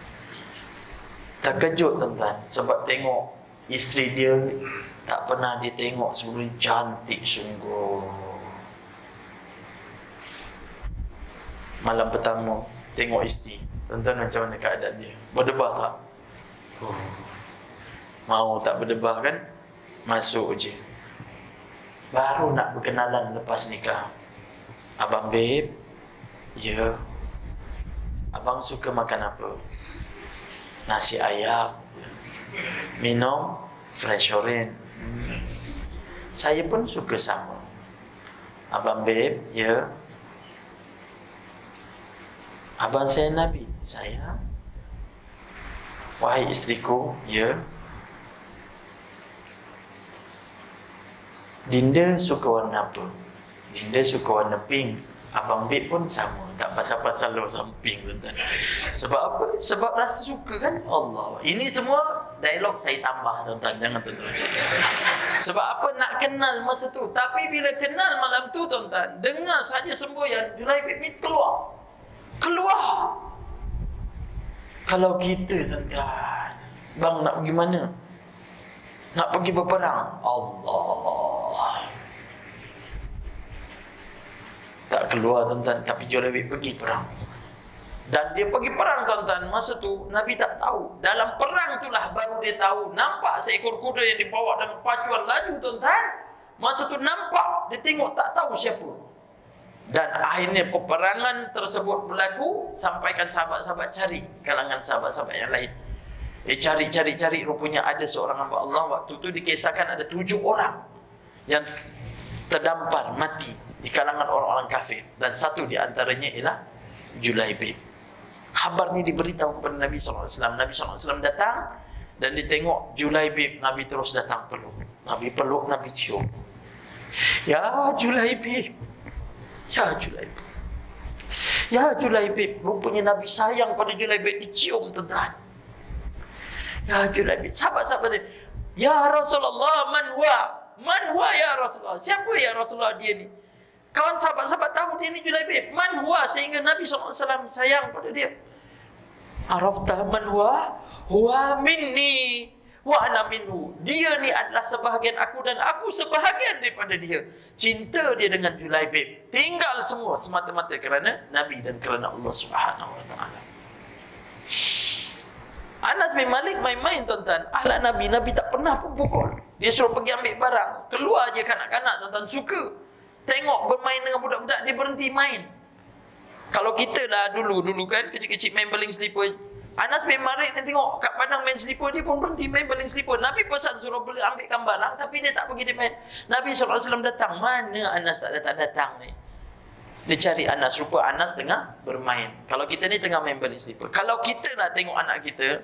Terkejut, tuan-tuan, sebab tengok isteri dia tak pernah dia tengok sebelum, cantik sungguh. Malam pertama tengok isteri, tuan-tuan, macam mana keadaan dia? Berdebah tak? Mau tak berdebah kan? Masuk je. Baru nak berkenalan lepas nikah. Abang babe, ya. Abang suka makan apa? Nasi ayam. Minum fresh orange. Saya pun suka sama. Abang babe, ya. Abang saya Nabi. Saya. Wahai isteriku, ya. Dinda suka warna apa? Dinda suka warna pink. Abang babe pun sama. Tak pasal-pasal lo sama pink, tuan-tuan. Sebab apa? Sebab rasa suka kan? Allah. Ini semua dialog saya tambah, tuan-tuan. Jangan tuan-tuan macam ni. Sebab apa? Nak kenal masa tu. Tapi bila kenal malam tu, tuan-tuan, dengar saja semboyan, Julaibib ni keluar. Keluar. Kalau kita, tuan-tuan, bang nak pergi mana? Nak pergi berperang. Allah. Tak keluar, tuan-tuan. Tapi Julaibib pergi perang. Dan dia pergi perang, tuan-tuan. Masa tu Nabi tak tahu. Dalam perang itulah baru dia tahu. Nampak seekor kuda yang dibawa dalam pacuan laju, tuan-tuan. Masa tu nampak. Dia tengok, tak tahu siapa. Dan akhirnya peperangan tersebut berlaku. Sampaikan sahabat-sahabat cari kalangan sahabat-sahabat yang lain. Cari. Rupanya ada seorang hamba Allah. Waktu tu dikisahkan ada 7 orang yang terdampar mati di kalangan orang-orang kafir. Dan satu di antaranya ialah Julaibib. Khabar ni diberitahu kepada Nabi SAW. Nabi SAW datang dan dia tengok Julaibib. Nabi terus datang peluk. Nabi peluk, Nabi cium. Ya Julaibib. Ya Julaibib. Ya Julaibib. Rupanya Nabi sayang pada Julaibib. Dicium, tuan-tuan. Ya Julaibib. Sahabat-sahabat dia, ya Rasulullah, man huwa? Man huwa ya Rasulullah? Siapa ya Rasulullah dia ni? Kawan sahabat-sahabat tahu dia ni Julaibib. Man huwa? Sehingga Nabi SAW sayang pada dia. Araftah man huwa? Huwa minni wa ana minhu. Dia ni adalah sebahagian aku dan aku sebahagian daripada dia. Cinta dia dengan Julaibib tinggal semua semata-mata kerana Nabi dan kerana Allah Subhanahu wa taala. Anas bin Malik main-main, tuan-tuan. Ahlak Nabi, Nabi tak pernah pun pukul. Dia suruh pergi ambil barang. Keluar je kanak-kanak, tuan-tuan, suka. Tengok bermain dengan budak-budak, dia berhenti main. Kalau kita lah dulu kan, kecil-kecil main baling selipar. Anas bin Malik ni tengok kat padang main selipar, dia pun berhenti main baling selipar. Nabi pesan suruh beli ambilkan barang, tapi dia tak pergi dia main. Nabi SAW datang. Mana Anas tak datang-datang ni? Dia cari Anas. Rupa Anas tengah bermain. Kalau kita ni tengah main baling selipar. Kalau kita nak tengok anak kita,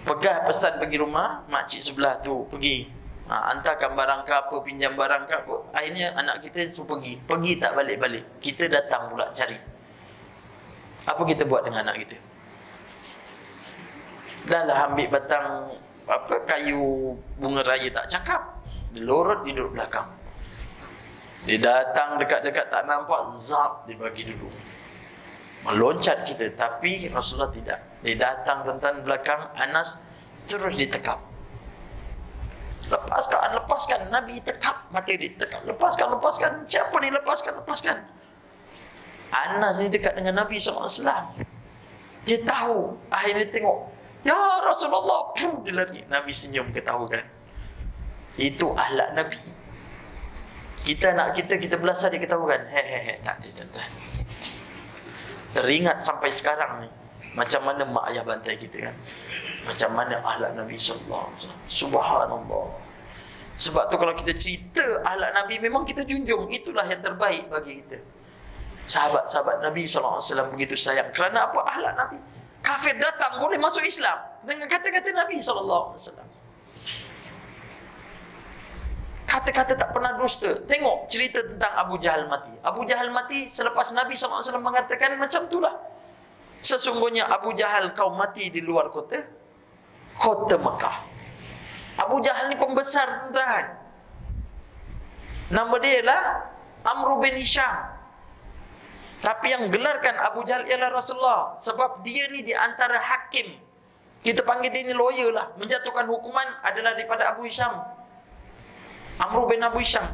pegang pesan pergi rumah, makcik sebelah tu pergi. Hantarkan barang ke apa, pinjam barang ke apa. Akhirnya anak kita suruh pergi. Pergi tak balik-balik. Kita datang pula cari. Apa kita buat dengan anak kita? Dah lah ambil batang kayu bunga raya tak cakap. Dia lorot, dia duduk belakang. Dia datang dekat-dekat tak nampak, zap, dia bagi dulu. Meloncat kita, tapi Rasulullah tidak. Dia datang, tuan-tuan, belakang Anas, terus ditekap. Lepaskan. Nabi tekap mata dia, tekap. Lepaskan. Siapa ni? Lepaskan. Anas ni dekat dengan Nabi SAW. Dia tahu. Akhirnya tengok, ya Rasulullah, dia lari. Nabi senyum, ketahukan. Itu akhlak Nabi. Kita nak kita belasah, dia ketahukan. Tak ada, tuan-tuan. Teringat sampai sekarang ni, macam mana mak ayah bantai kita kan. Macam mana akhlak Nabi SAW. Subhanallah. Sebab tu kalau kita cerita akhlak Nabi, memang kita junjung. Itulah yang terbaik bagi kita. Sahabat-sahabat Nabi SAW begitu sayang. Kerana apa? Akhlak Nabi. Kafir datang boleh masuk Islam dengan kata-kata Nabi SAW. Kata-kata tak pernah dusta. Tengok cerita tentang Abu Jahal mati. Abu Jahal mati selepas Nabi SAW mengatakan macam itulah. Sesungguhnya Abu Jahal kau mati di luar kota Mekah. Abu Jahal ni pembesar, tuan-tuan. Nama dia ialah Amr bin Hisham. Tapi yang gelarkan Abu Jahal ialah Rasulullah. Sebab dia ni di antara hakim. Kita panggil dia ni lawyer lah. Menjatuhkan hukuman adalah daripada Abu Hisham. Amr bin Abu Hisham.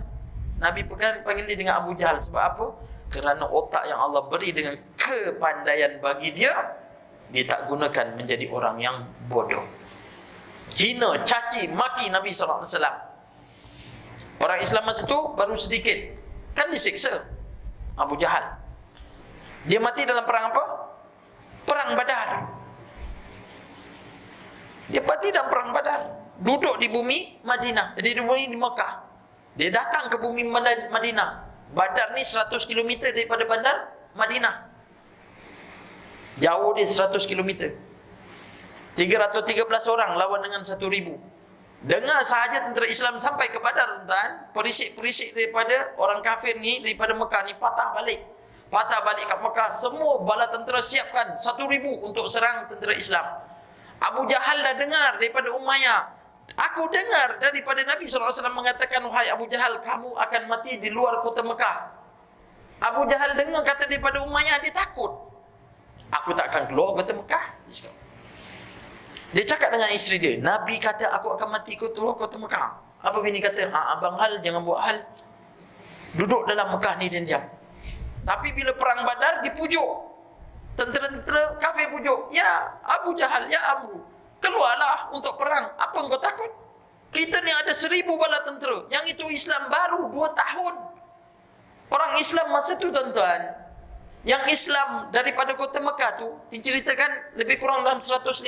Nabi panggil dia dengan Abu Jahal. Sebab apa? Kerana otak yang Allah beri dengan kepandaian bagi dia, dia tak gunakan menjadi orang yang bodoh. Hina, caci, maki Nabi SAW. Orang Islam masa itu baru sedikit. Kan disiksa Abu Jahal. Dia mati dalam perang apa? Perang Badar. Dia mati dalam perang Badar. Duduk di bumi Madinah, di bumi di Mekah. Dia datang ke bumi Madinah. Badar ni 100 km daripada bandar Madinah. Jauh dia 100 km. 313 orang lawan dengan 1,000. Dengar sahaja tentera Islam sampai ke Badar, tuan-tuan, perisik-perisik daripada orang kafir ni, daripada Mekah ni patah balik kat Mekah. Semua bala tentera siapkan 1,000 untuk serang tentera Islam. Abu Jahal dah dengar daripada Umayyah. Aku dengar daripada Nabi SAW mengatakan, wahai Abu Jahal, kamu akan mati di luar kota Mekah. Abu Jahal dengar kata daripada Umayyah, dia takut. Aku tak akan keluar kota Mekah. Dia cakap dengan isteri dia, Nabi kata aku akan mati keluar kota Mekah. Apa bini kata? Abang Hal, jangan buat hal. Duduk dalam Mekah ni dan diam. Tapi bila perang Badar, dipujuk. Tentera-tentera kafir pujuk. Ya Abu Jahal, ya Amru, keluarlah untuk perang. Apa engkau takut? Kita ni ada 1,000 bala tentera. Yang itu Islam baru 2 tahun. Orang Islam masa tu, tuan-tuan, yang Islam daripada kota Mekah tu diceritakan lebih kurang dalam 156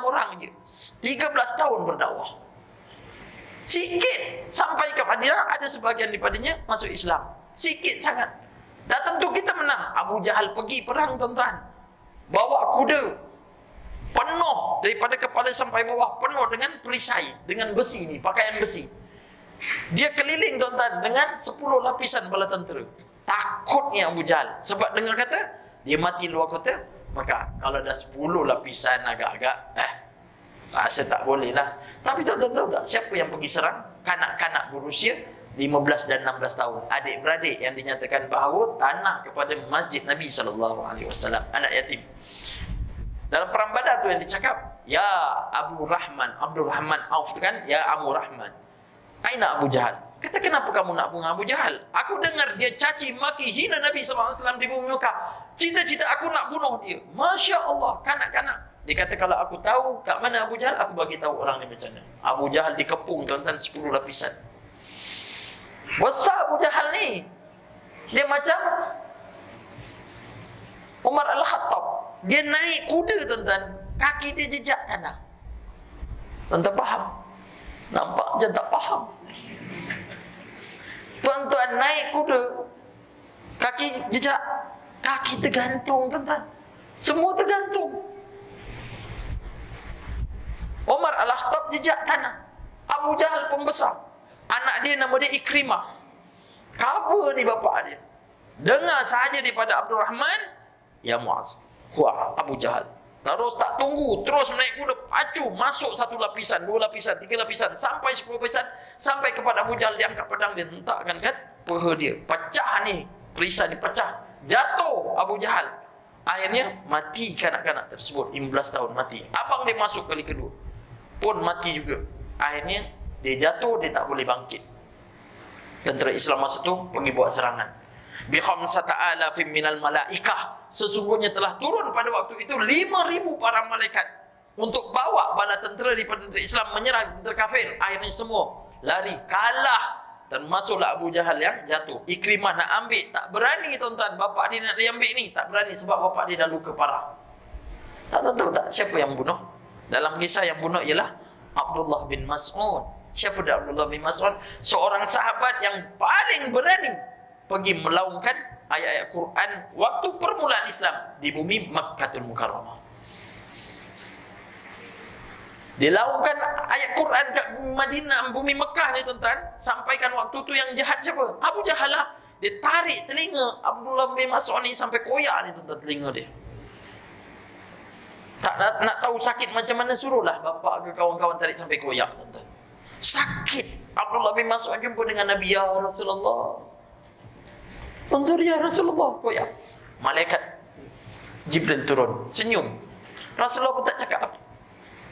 orang je. 13 tahun berdakwah. Sikit sampai ke Madinah, ada sebahagian daripadanya masuk Islam. Sikit sangat. Dan tentu kita menang. Abu Jahal pergi perang, tuan-tuan. Bawa kuda. Penuh daripada kepala sampai bawah, penuh dengan perisai, dengan besi ni, pakaian besi. Dia keliling, tuan-tuan, dengan 10 lapisan bala tentera. Takutnya Abu Jahal. Sebab dengar kata dia mati luar kota Mekah. Kalau dah 10 lapisan agak-agak, rasa tak boleh lah. Tapi tuan-tuan tahu tak siapa yang pergi serang? Kanak-kanak berusia 15 dan 16 tahun. Adik-beradik yang dinyatakan bahawa tanah kepada masjid Nabi SAW. Anak yatim. Dalam perang Badar tu yang dicakap, ya Abdul Rahman Auf tu kan, ya Abu Rahman, aina Abu Jahal? Kata, kenapa kamu nak bunuh Abu Jahal? Aku dengar dia caci maki hina Nabi SAW di bumi Mekah. Cita-cita aku nak bunuh dia. Masya Allah, kanak-kanak. Dia kata, kalau aku tahu kat mana Abu Jahal, aku bagi tahu orang ni macam mana. Abu Jahal dikepung, tuan-tuan, 10 lapisan. Besar Abu Jahal ni. Dia macam Umar Al-Khattab. Dia naik kuda, tuan-tuan, kaki dia jejak tanah. Tuan-tuan faham? Nampak je tak faham. Tuan-tuan naik kuda, kaki jejak, kaki tergantung, tuan-tuan. Semua tergantung. Umar Al-Khattab jejak tanah. Abu Jahal pembesar. Anak dia nama dia Ikrimah. Cover ni bapak dia. Dengar sahaja daripada Abdul Rahman, ya Muaz, wah Abu Jahal. Terus tak tunggu, terus naik kuda, pacu, masuk 1 lapisan, 2 lapisan, 3 lapisan, sampai 10 lapisan, sampai kepada Abu Jahal. Dia angkat pedang, dia hentakkan kan peha dia. Pecah ni, perisai ni pecah. Jatuh Abu Jahal. Akhirnya mati kanak-kanak tersebut, 15 tahun mati. Abang dia masuk kali kedua, pun mati juga. Akhirnya Dia jatuh, dia tak boleh bangkit. Tentera Islam masa tu pergi buat serangan. Bi khamsata alafin minal malaikah, sesungguhnya telah turun pada waktu itu 5,000 para malaikat untuk bawa bala tentera daripada tentera Islam menyerang tentera kafir. Akhirnya semua lari, kalah. Termasuklah Abu Jahal yang jatuh. Ikrimah nak ambil, tak berani tuan-tuan. Bapak dia nak diambil ni, tak berani sebab bapak dia dah luka parah. Tak tahu tak siapa yang bunuh? Dalam kisah yang bunuh ialah Abdullah bin Mas'ud. Siapa dia Abdullah bin Mas'ud? Seorang sahabat yang paling berani pergi melaungkan ayat-ayat Quran waktu permulaan Islam di bumi Makkahul Mukarramah. Dia laungkan ayat Quran kat Madinah, bumi Mekah ni tuan-tuan. Sampaikan waktu tu yang jahat siapa? Abu Jahal lah. Dia tarik telinga Abdullah bin Mas'ud ni sampai koyak ni tuan-tuan telinga dia. Tak nak tahu sakit macam mana, suruhlah bapak ke kawan-kawan tarik sampai koyak tuan-tuan. Sakit. Abdullah bin Mas'ud jumpa dengan Nabi, ya Rasulullah. Unzur ya Rasulullah, koyak. Malaikat Jibril turun, senyum. Rasulullah pun tak cakap apa.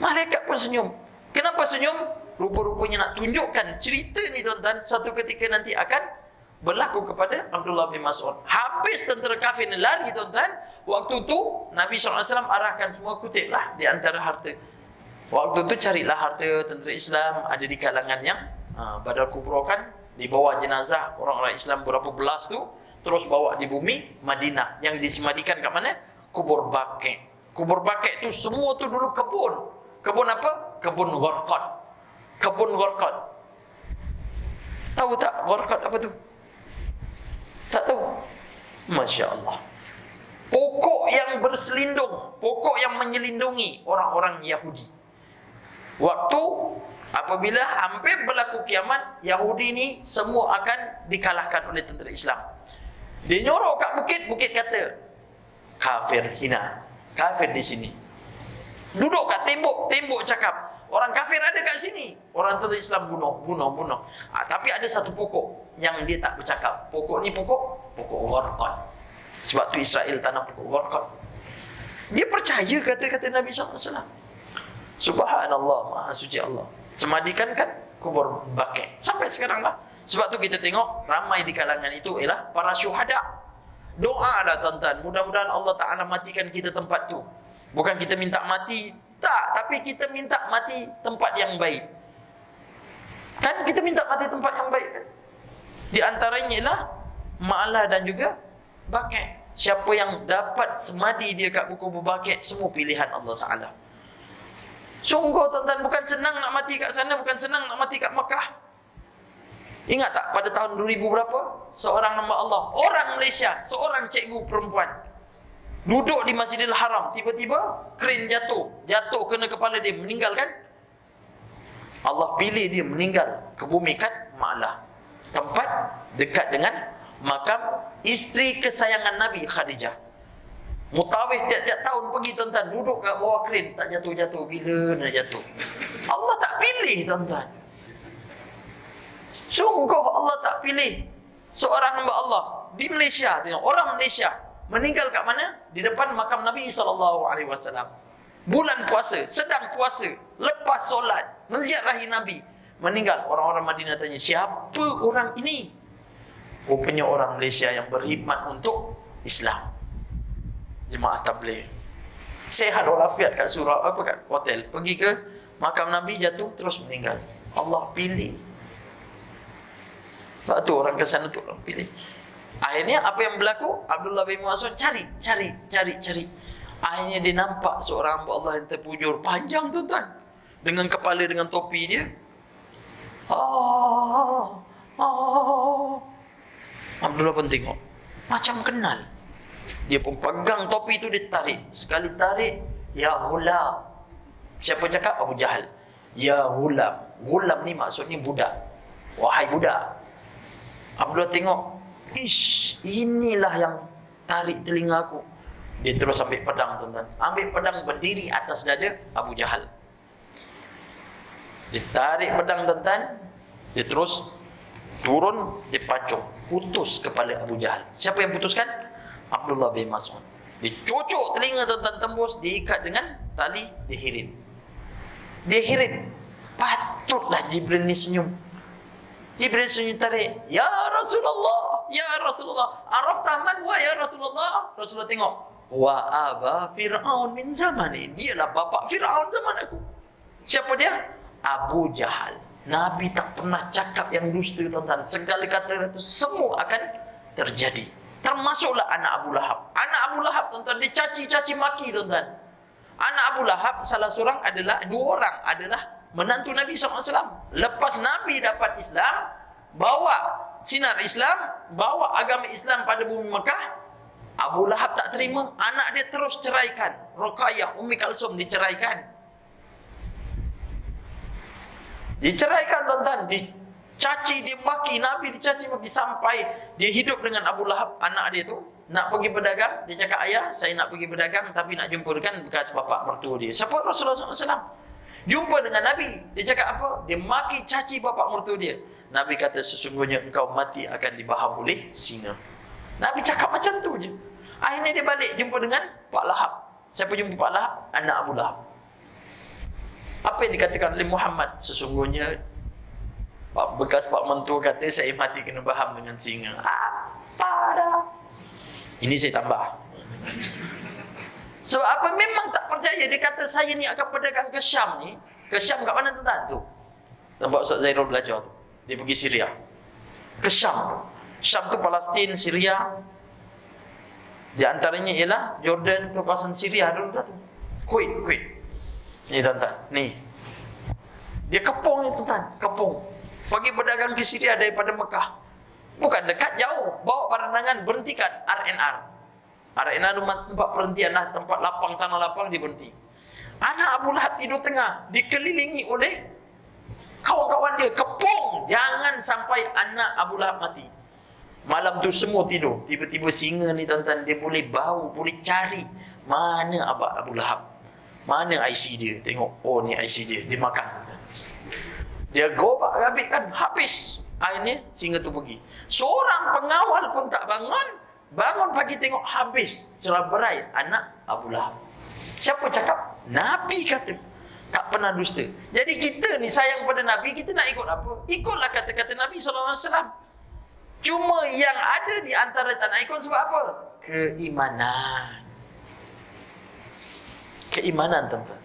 Malaikat pun senyum. Kenapa senyum? Rupa-rupanya nak tunjukkan cerita ni tuan-tuan satu ketika nanti akan berlaku kepada Abdullah bin Mas'ud. Habis tentera kafir ni lari tuan-tuan, waktu tu Nabi SAW arahkan semua kutiplah di antara harta. Waktu tu carilah harta tentera Islam ada di kalangan yang Badar Kubra kan, dibawa jenazah orang-orang Islam berapa belas tu, terus bawa di bumi Madinah yang disemadikan kat mana? Kubur Baqi'. Kubur Baqi' tu semua tu dulu kebun. Kebun apa? Kebun Gharqad. Kebun Gharqad. Tahu tak Gharqad apa tu? Tak tahu. Masya Allah. Pokok yang berselindung, pokok yang menyelindungi orang-orang Yahudi. Waktu apabila hampir berlaku kiamat, Yahudi ni semua akan dikalahkan oleh tentera Islam. Dia nyorok kat bukit, bukit kata, kafir hina. Kafir di sini. Duduk kat tembok, tembok cakap, orang kafir ada kat sini. Orang tentera Islam bunuh. Tapi ada satu pokok yang dia tak bercakap. Pokok ni pokok Gharqad. Sebab tu Israel tanam pokok Gharqad. Dia percaya kata-kata Nabi SAW. Subhanallah, maha suci Allah. Semadikan kan kubur Baqi'. Sampai sekarang lah. Sebab tu kita tengok ramai di kalangan itu ialah para syuhada. Doa lah tuan-tuan, mudah-mudahan Allah Ta'ala matikan kita tempat tu. Bukan kita minta mati, tak, tapi kita minta mati tempat yang baik. Kan kita minta mati tempat yang baik kan? Di antaranya ialah Ma'lah dan juga Baqi'. Siapa yang dapat semadi dia kat kubur Baqi', semua pilihan Allah Ta'ala. Sungguh tuan-tuan, bukan senang nak mati kat sana, bukan senang nak mati kat Mekah. Ingat tak pada tahun 2000 berapa? Seorang hamba Allah, orang Malaysia, seorang cikgu perempuan, duduk di Masjidil Haram, tiba-tiba kren jatuh kena kepala dia, meninggal kan? Allah pilih dia meninggal ke bumi kat Ma'lah, tempat dekat dengan makam isteri kesayangan Nabi Khadijah. Mutawif tiap-tiap tahun pergi tuan-tuan, duduk kat bawah kren, tak jatuh-jatuh, bila nak jatuh. Allah tak pilih tuan-tuan. Sungguh Allah tak pilih seorang hamba Allah di Malaysia, tengok, orang Malaysia meninggal kat mana? Di depan makam Nabi SAW. Bulan puasa, sedang puasa, lepas solat, menziarahi Nabi, meninggal. Orang-orang Madinah tanya, siapa orang ini? Rupanya orang Malaysia yang berkhidmat untuk Islam. Jemaah tabligh. Sehat walafiat kat surau, kat hotel. Pergi ke makam Nabi, jatuh, terus meninggal. Allah pilih. Sebab tu orang ke sana tu orang pilih. Akhirnya apa yang berlaku? Abdullah bin Mas'ud cari. Akhirnya dia nampak seorang hamba Allah yang terpujur, panjang tuan-tuan, dengan kepala, dengan topi dia. Abdullah pun tengok, macam kenal. Dia pun pegang topi tu, dia tarik. Sekali tarik, ya ghulam. Siapa cakap? Abu Jahal. Ya ghulam. Ghulam ni maksudnya budak. Wahai budak. Abdullah tengok, inilah yang tarik telinga aku. Dia terus ambil pedang tuan-tuan. Ambil pedang, berdiri atas dada Abu Jahal. Dia tarik pedang tuan-tuan. Dia terus turun, dia pancung, putus kepala Abu Jahal. Siapa yang putuskan? Abdullah bin Mas'ud. Dia cocok telinga tuan-tuan, tembus, diikat dengan tali, dihirin. Patutlah Jibril ni senyum. Jibril senyum tarik. Ya Rasulullah, ya Rasulullah. Arafta man wa ya Rasulullah? Rasulullah tengok. Wa aba Fir'aun min zamani. Dialah bapa Fir'aun zaman aku. Siapa dia? Abu Jahal. Nabi tak pernah cakap yang dusta, tuan-tuan. Segala kata itu semua akan terjadi. Termasuklah anak Abu Lahab. Anak Abu Lahab, tuan-tuan, dia caci maki, tuan-tuan. Anak Abu Lahab salah seorang adalah, dua orang adalah menantu Nabi SAW. Lepas Nabi dapat Islam, bawa sinar Islam, bawa agama Islam pada bumi Mekah, Abu Lahab tak terima, anak dia terus ceraikan. Ruqayyah, Ummi Kalsum diceraikan. Diceraikan, tuan-tuan. Dicaci, dia maki, Nabi dicaci maki sampai dia hidup dengan Abu Lahab, anak dia tu. Nak pergi berdagang, dia cakap, ayah, saya nak pergi berdagang tapi nak jumpa dengan bekas bapak mertua dia. Siapa? Rasulullah SAW. Jumpa dengan Nabi, dia cakap apa? Dia maki, caci bapak mertua dia. Nabi kata, sesungguhnya engkau mati akan dibaham oleh singa. Nabi cakap macam tu je. Akhirnya dia balik jumpa dengan Pak Lahab. Siapa jumpa Pak Lahab? Anak Abu Lahab. Apa yang dikatakan oleh Muhammad? Sesungguhnya bekas pak mentua kata saya mati kena baham dengan singa. Apa dah? Ini saya tambah. Sebab apa? Memang tak percaya. Dia kata saya ni akan berdagang ke Syam ni. Ke Syam kat mana, tuan-tuan? Tu tempat Ustaz Zairul belajar tu. Dia pergi Syria. Ke Syam tu. Syam tu Palestin, Syria. Di antaranya ialah Jordan tu, kawasan Syria dulu tu. Kuwait. Ni, tuan-tuan. Ni. Dia kepung ni, tuan-tuan. Kepung. Pergi berdagang ke Syria daripada Mekah. Bukan dekat, jauh. Bawa barangan, berhentikan RNR. RNR tempat perhentian lah, tempat lapang, tanah lapang, dia berhenti. Anak Abu Lahab tidur tengah, dikelilingi oleh kawan-kawan dia. Kepung. Jangan sampai anak Abu Lahab mati. Malam tu semua tidur. Tiba-tiba singa ni, tuan-tuan, dia boleh bau, boleh cari mana abang Abu Lahab, mana IC dia. Tengok, oh ni IC dia. Dia makan, tuan-tuan. Dia gobak habiskan, habis. Akhirnya singa tu pergi. Seorang pengawal pun tak bangun. Bangun pagi tengok habis. Celaberai anak Abu Lahab. Siapa cakap? Nabi kata. Tak pernah dusta. Jadi kita ni sayang pada Nabi, kita nak ikut apa? Ikutlah kata-kata Nabi SAW. Cuma yang ada di antara tak nak ikut sebab apa? Keimanan. Keimanan, tuan-tuan.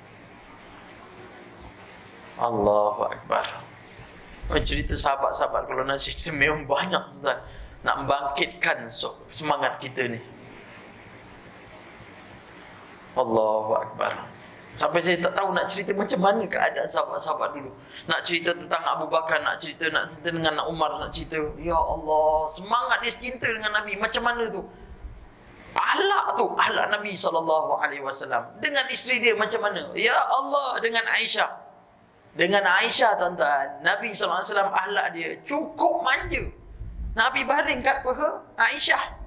Allahu Akbar. Cerita sahabat-sahabat kalau nak cerita memang banyak, tuan. Nak membangkitkan semangat kita ni. Allahu Akbar. Sampai saya tak tahu nak cerita macam mana keadaan sahabat-sahabat dulu. Nak cerita tentang Abu Bakar, nak cerita dengan Umar, nak cerita. Ya Allah, semangat dia cinta dengan Nabi. Macam mana tu? Ahlak Nabi SAW. Dengan isteri dia macam mana? Ya Allah, dengan Aisyah. Dengan Aisyah, tuan-tuan, Nabi SAW ahlak dia cukup manja. Nabi baring kat peha Aisyah.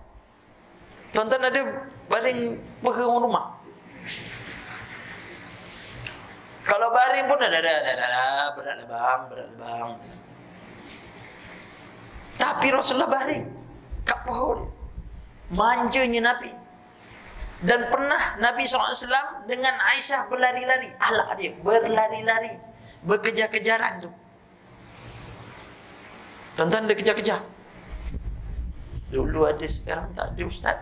Tuan-tuan ada baring peha orang rumah? Kalau baring pun beratlah bang. Tapi Rasulullah baring kat peha dia. Manjanya Nabi. Dan pernah Nabi SAW dengan Aisyah berlari-lari. Ahlak dia berlari-lari, berkejar-kejaran tu. Tuan-tuan dia kejar-kejar. Dulu ada, sekarang tak ada, ustaz.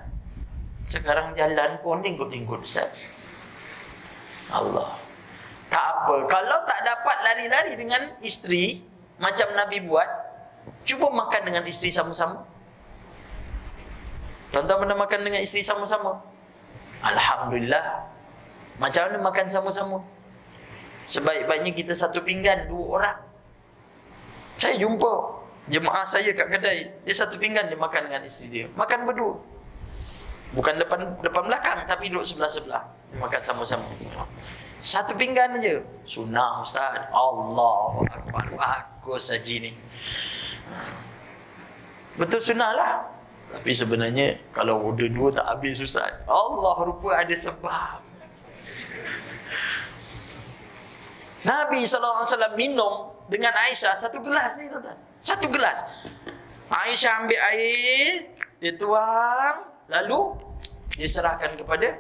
Sekarang jalan pun lingkut-lingkut, ustaz. Allah. Tak apa. Kalau tak dapat lari-lari dengan isteri macam Nabi buat, cuba makan dengan isteri sama-sama. Tuan-tuan pernah makan dengan isteri sama-sama? Alhamdulillah. Macam mana makan sama-sama? Sebaik-baiknya kita satu pinggan, 2 orang. Saya jumpa jemaah saya kat kedai, dia satu pinggan dia makan dengan isteri dia. Makan berdua. Bukan depan belakang, tapi duduk sebelah-sebelah. Dia makan sama-sama. Satu pinggan aja. Sunnah, ustaz. Allahu Akbar. Bagus haji ni. Betul sunnah lah. Tapi sebenarnya kalau order 2 tak habis, ustaz. Allah, rupa ada sebab. Nabi SAW minum dengan Aisyah 1 gelas ni, tuan-tuan. 1 gelas. Aisyah ambil air, dia tuang, lalu dia serahkan kepada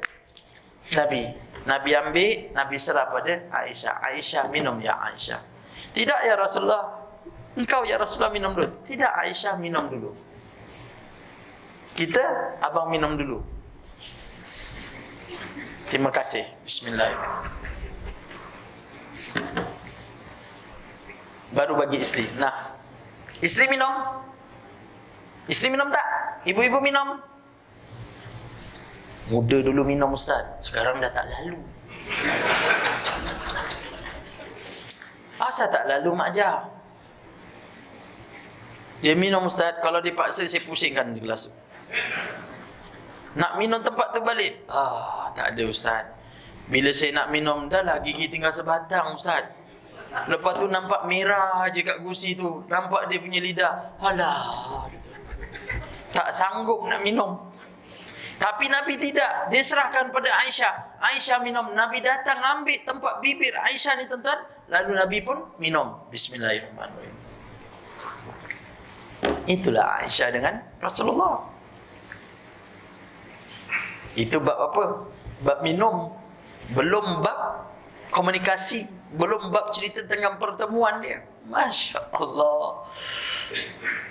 Nabi. Nabi ambil, Nabi serah pada Aisyah. Aisyah minum, ya Aisyah. Tidak ya Rasulullah, engkau ya Rasulullah minum dulu. Tidak, Aisyah minum dulu. Kita, abang minum dulu. Terima kasih. Bismillahirrahmanirrahim. Baru bagi isteri. Nah, isteri minum. Isteri minum tak? Ibu-ibu minum. Muda dulu minum Ustaz, sekarang dah tak lalu. Asal tak lalu Mak Jah? Dia minum Ustaz, kalau dipaksa saya pusingkan di gelas tu. Nak minum tempat tu balik. Tak ada Ustaz. Bila saya nak minum, dah lah gigi tinggal sebatang Ustaz. Lepas tu nampak merah je kat gusi tu. Nampak dia punya lidah. Alah. Tak sanggup nak minum. Tapi Nabi tidak. Dia serahkan pada Aisyah. Aisyah minum. Nabi datang ambil tempat bibir Aisyah ni tuan-tuan. Lalu Nabi pun minum. Bismillahirrahmanirrahim. Itulah Aisyah dengan Rasulullah. Itu bab apa? Bab minum. Belum bab komunikasi. Belum bab cerita tentang pertemuan dia. Masya Allah.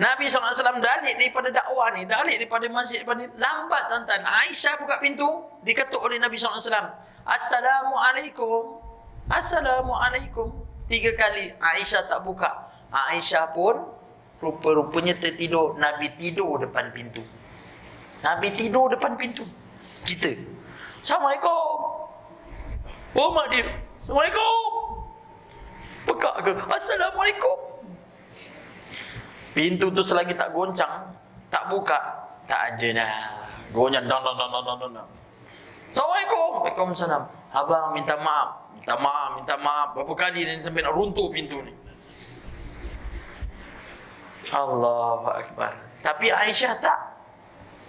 Nabi SAW dalik daripada dakwah ni, dalik daripada masjid ni, lambat tuan-tuan. Aisyah buka pintu, diketuk oleh Nabi SAW. Assalamualaikum. Assalamualaikum. 3 kali. Aisyah tak buka. Aisyah pun rupa-rupanya tertidur. Nabi tidur depan pintu. Nabi tidur depan pintu. Kita, Assalamualaikum. Oh mak dia, Assalamualaikum. Pekak ke? Assalamualaikum. Pintu tu selagi tak goncang, tak buka, tak ada dah. Goncang, dang. Assalamualaikum. Waalaikumsalam. Abang minta maaf. Minta maaf. Berapa kali ni sampai nak runtuh pintu ni. Allahu Akbar. Tapi Aisyah tak.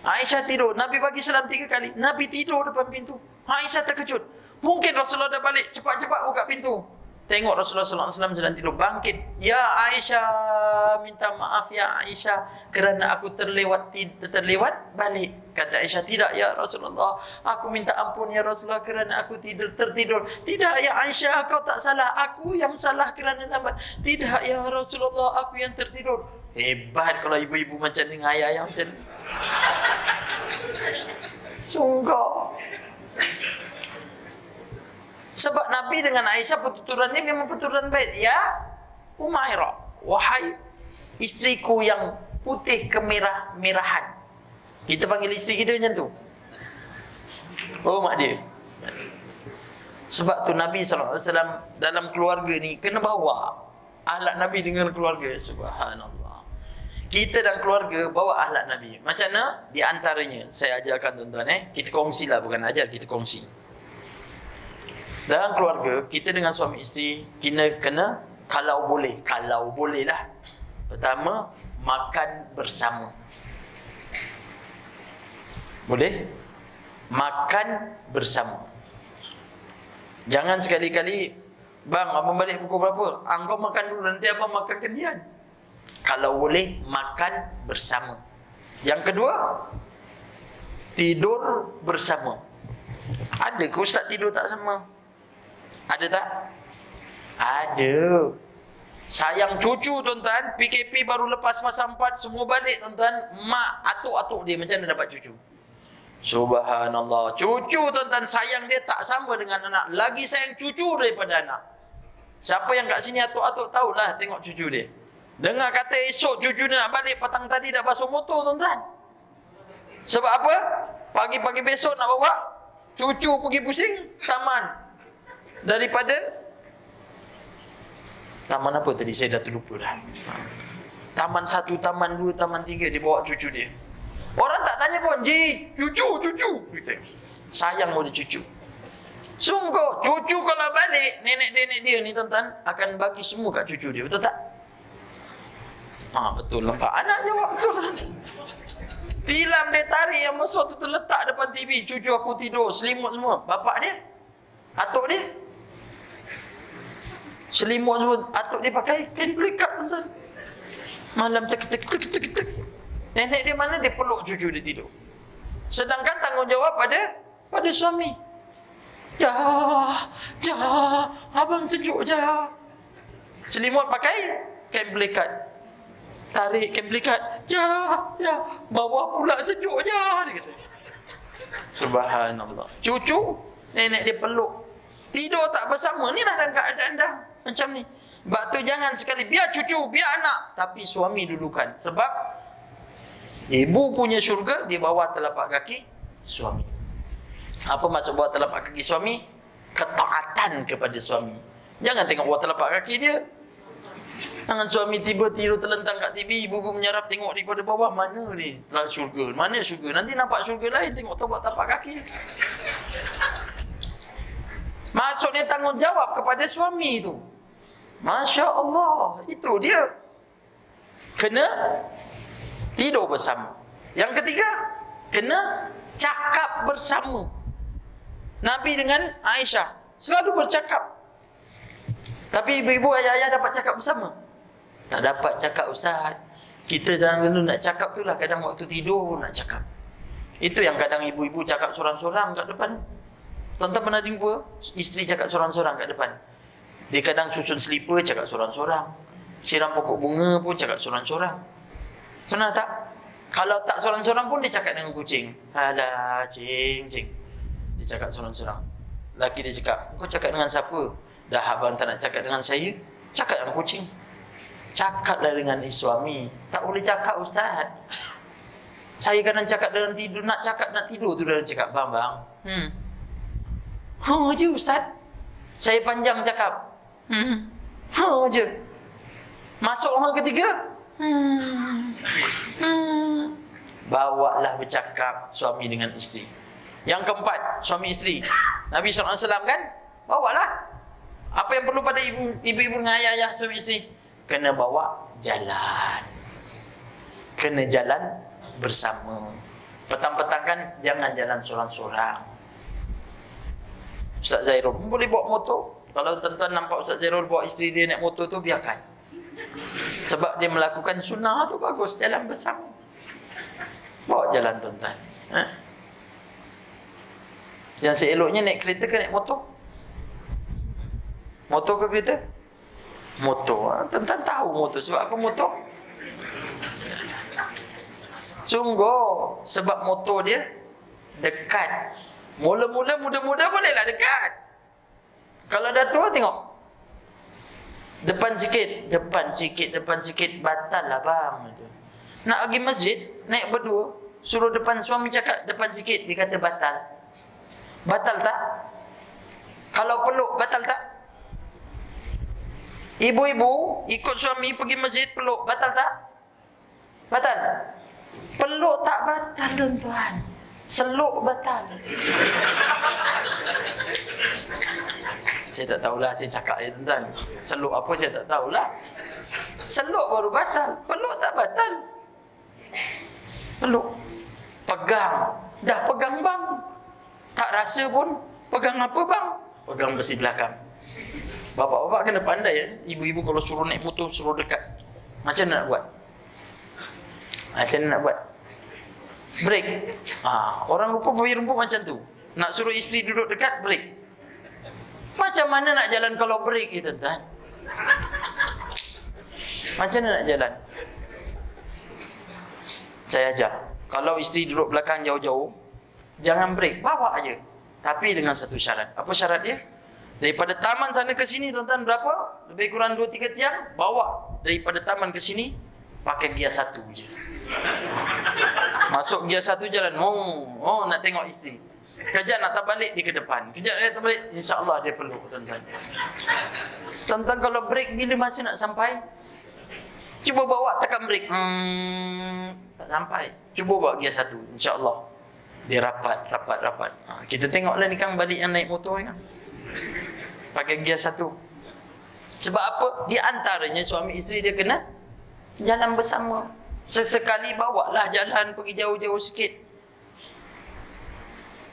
Aisyah tidur. Nabi bagi salam 3 kali. Nabi tidur depan pintu. Aisyah terkejut. Mungkin Rasulullah dah balik. Cepat-cepat buka pintu. Tengok Rasulullah SAW sedang tidur. Bangkit. Ya Aisyah, minta maaf ya Aisyah, kerana aku terlewat balik. Kata Aisyah, tidak ya Rasulullah, aku minta ampun ya Rasulullah kerana aku tertidur. Tidak ya Aisyah, kau tak salah, aku yang salah kerana lambat. Tidak ya Rasulullah, aku yang tertidur. Hebat kalau ibu-ibu macam ni, ayah yang macam ni. Sungguh. Sebab Nabi dengan Aisyah pertuturan ni memang pertuturan baik. Ya Umairah, wahai isteriku yang putih kemerah-merahan. Kita panggil isteri kita macam tu. Oh mak dia. Sebab tu Nabi SAW dalam keluarga ni kena bawa akhlak Nabi dengan keluarga. Subhanallah. Kita dan keluarga bawa akhlak Nabi. Macam mana? Di antaranya saya ajarkan tuan-tuan, kita kongsilah, bukan ajar, kita kongsi. Dalam keluarga, kita dengan suami isteri kena kalau boleh lah. Pertama, makan bersama. Boleh? Makan bersama. Jangan sekali-kali, bang, abang balik pukul berapa? Engkau makan dulu, nanti abang makan kemudian. Kalau boleh, makan bersama. Yang kedua, tidur bersama. Ada ke ustaz tidur tak sama? Ada tak? Ada. Sayang cucu tuan-tuan, PKP baru lepas masa 4, semua balik tuan-tuan, mak atuk-atuk dia macam mana dapat cucu? Subhanallah. Cucu tuan-tuan, sayang dia tak sama dengan anak. Lagi sayang cucu daripada anak. Siapa yang kat sini atuk-atuk tahulah tengok cucu dia. Dengar kata esok cucu dia nak balik, petang tadi dah basuh motor tuan-tuan. Sebab apa? Pagi-pagi besok nak bawa cucu pergi pusing taman. Daripada taman apa tadi, saya dah terlupa dah. Taman 1, taman 2, taman 3 dia bawa cucu dia. Orang tak tanya pun, cucu. Sayang pada cucu. Sungguh, cucu kalau balik, nenek-nenek dia ni tuan-tuan akan bagi semua kat cucu dia, betul tak? Betul, nampak anak jawab betul saja. Tilam dia tarik yang besar tu terletak depan TV, cucu aku tidur, selimut semua. Bapak dia, atuk dia, selimut semua, atuk dia pakai kain pelikat tuan-tuan. Malam tek. Nenek dia mana, dia peluk cucu dia tidur. Sedangkan tanggungjawab pada suami. Jah, abang sejuk jah. Selimut pakai kain belikat. Tarik kain belikat. Ya, bawa pula sejuknya, dia kata. Subhanallah. Cucu, nenek dia peluk. Tidur tak bersama, ni dah dalam keadaan dah macam ni. Sebab tu jangan sekali, biar cucu, biar anak, tapi suami dulukan. Sebab ibu punya syurga, dia bawa telapak kaki suami. Apa maksud bawa telapak kaki suami? Ketaatan kepada suami. Jangan tengok bawa telapak kaki dia. Jangan suami tiba tidur terlentang kat TV, ibu menyarap tengok daripada bawah, mana ni terlalu syurga, mana syurga. Nanti nampak syurga lain, tengok tahu bawa telapak kaki. Maksudnya tanggungjawab kepada suami tu. Masya Allah, itu dia. Kena tidur bersama. Yang ketiga, kena cakap bersama. Nabi dengan Aisyah selalu bercakap. Tapi ibu-ibu, ayah-ayah dapat cakap bersama? Tak dapat cakap, Ustaz. Kita jangan dulu nak cakap tu lah, kadang waktu tidur nak cakap. Itu yang kadang ibu-ibu cakap sorang-sorang kat depan. Tuan-tuan pernah jumpa isteri cakap sorang-sorang kat depan? Dia kadang susun selipar cakap sorang-sorang. Siram pokok bunga pun cakap sorang-sorang. Pernah tak? Kalau tak sorang-sorang pun dia cakap dengan kucing. Alah, cing. Dia cakap sorang-sorang. Laki dia cakap, kau cakap dengan siapa? Dah abang tak nak cakap dengan saya, cakap dengan kucing. Cakaplah dengan suami. Tak boleh cakap, Ustaz. Saya kadang cakap dalam tidur, nak tidur tu dalam cakap, bang. Je Ustaz. Saya panjang cakap. Je. Masuk orang ketiga. Bawalah bercakap suami dengan isteri. Yang keempat, suami isteri. Nabi SAW kan, bawalah. Apa yang perlu pada ibu-ibu dengan ayah-ayah suami isteri? Kena bawa jalan. Kena jalan bersama. Petang-petang kan jangan jalan sorang-sorang. Ustaz Zairul boleh bawa motor. Kalau tuan-tuan nampak Ustaz Zairul bawa isteri dia naik motor tu, biarkan. Sebab dia melakukan sunnah tu bagus, jalan bersama. Bawa jalan tuan-tuan. Yang seeloknya naik kereta ke naik motor? Motor ke kereta? Motor. Tuan-tuan tahu motor. Sebab apa motor? Sungguh. Sebab motor dia dekat. Mula-mula muda-muda bolehlah dekat. Kalau dah tua tengok. Depan sikit, batal lah bang. Nak pergi masjid, naik berdua, suruh depan suami cakap depan sikit, dia kata batal. Batal tak? Kalau peluk, batal tak? Ibu-ibu ikut suami pergi masjid, peluk, batal tak? Batal. Peluk tak batal, tuan-tuan. Seluk batal. Saya tak tahulah, saya cakap ya tuan-tuan. Seluk apa saya tak tahulah. Seluk baru batal, peluk tak batal. Peluk. Pegang. Dah pegang bang. Tak rasa pun. Pegang apa bang? Pegang besi belakang. Bapak-bapak kena pandai ya. Ibu-ibu kalau suruh naik motor, suruh dekat. Macam mana nak buat? Macam mana nak buat? Break. Orang rupa rumput macam tu. Nak suruh isteri duduk dekat, break. Macam mana nak jalan kalau break ya tuan-tuan? Macam mana nak jalan? Saya ajar. Kalau isteri duduk belakang jauh-jauh, jangan break, bawa aja. Tapi dengan satu syarat. Apa syarat dia? Daripada taman sana ke sini tuan-tuan berapa? Lebih kurang 2-3 tiang. Bawa daripada taman ke sini, pakai gear 1 je. Masuk gear 1 jalan. Nak tengok isteri. Kejap nak terbalik, dia ke depan. Kejap dia terbalik, insya-Allah dia peluk tuan-tuan. Tuan-tuan kalau break bila masa nak sampai? Cuba bawa tekan break. Tak sampai. Cuba bawa gear 1, insya-Allah. Dia rapat. Kita tengoklah ni Kang balik yang naik motor ni Kang. Pakai gear 1. Sebab apa? Di antaranya suami isteri dia kena jalan bersama. Sesekali bawalah jalan pergi jauh-jauh sikit.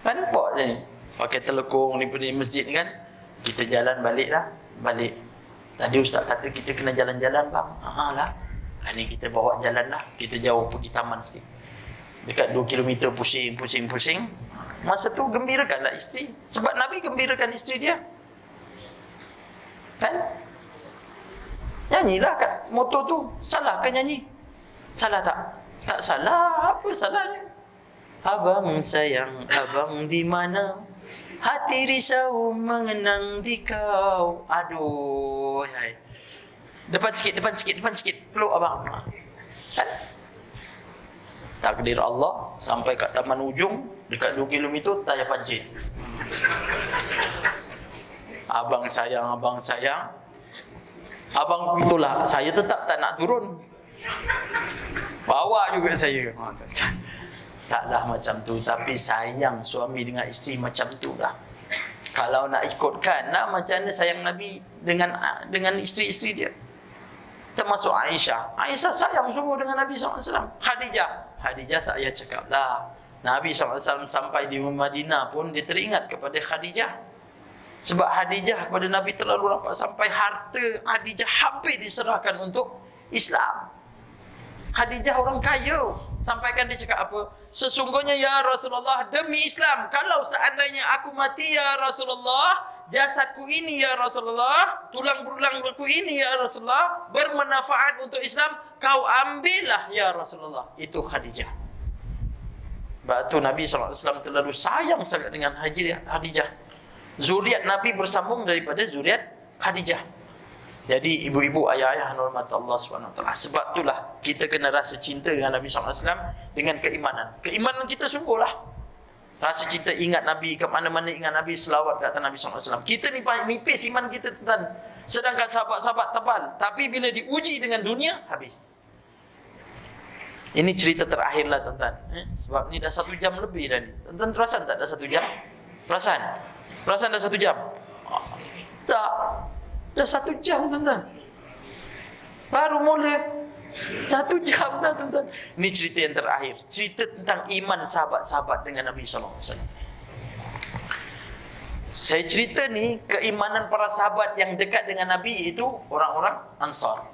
Nampak ni? Pakai telekung ni pergi masjid ni kan. Kita jalan baliklah. Balik. Tadi ustaz kata kita kena jalan-jalan bang. Lah. Ni kita bawa jalan lah. Kita jauh pergi taman sikit. Dekat 2 km pusing. Masa tu gembirakanlah isteri. Sebab Nabi gembirakan isteri dia. Kan? Nyanyilah kat motor tu. Salah ke nyanyi? Salah tak? Tak salah. Apa salahnya? Abang sayang, abang di mana? Hati risau mengenang di kau. Aduh, hai. Depan sikit. Peluk abang. Kan? Takdir Allah, sampai kat taman ujung, dekat 2 km, tayar pancit. Abang sayang. Abang itulah, saya tetap tak nak turun. Bawa juga saya. Taklah macam tu. Tapi sayang suami dengan isteri macam tu lah. Kalau nak ikutkan lah, macam mana sayang Nabi dengan isteri-isteri dia. Termasuk Aisyah. Aisyah sayang sungguh dengan Nabi SAW. Khadijah tak payah cakap lah. Nabi SAW sampai di Madinah pun dia teringat kepada Khadijah. Sebab Khadijah kepada Nabi terlalu rapat, sampai harta Khadijah hampir diserahkan untuk Islam. Khadijah orang kaya. Sampaikan dia cakap apa? Sesungguhnya ya Rasulullah, demi Islam, kalau seandainya aku mati ya Rasulullah, jasadku ini ya Rasulullah, tulang berulangku ini ya Rasulullah, bermanfaat untuk Islam, kau ambillah ya Rasulullah. Itu Khadijah. Sebab tu Nabi SAW terlalu sayang sangat dengan Khadijah. Zuriat Nabi bersambung daripada zuriat Khadijah. Jadi ibu-ibu, ayah-ayah hormat Allah SWT. Sebab itulah kita kena rasa cinta dengan Nabi SAW dengan keimanan. Keimanan kita sungguhlah. Rasa cinta, ingat Nabi, ke mana-mana ingat Nabi, selawat ke atas Nabi SAW. Kita ni nipis iman kita, tuan. Sedangkan sahabat-sahabat tebal. Tapi bila diuji dengan dunia, habis. Ini cerita terakhirlah, tuan-tuan. Sebab ni dah 1 jam lebih dah ni. Tuan-tuan perasan tak dah 1 jam? Perasan? Perasan dah 1 jam? Tak. Dah 1 jam, tuan-tuan. Baru mula 1 jam dah, tuan-tuan. Ini cerita yang terakhir. Cerita tentang iman sahabat-sahabat dengan Nabi SAW. Saya cerita ni, keimanan para sahabat yang dekat dengan Nabi, iaitu orang-orang Ansar.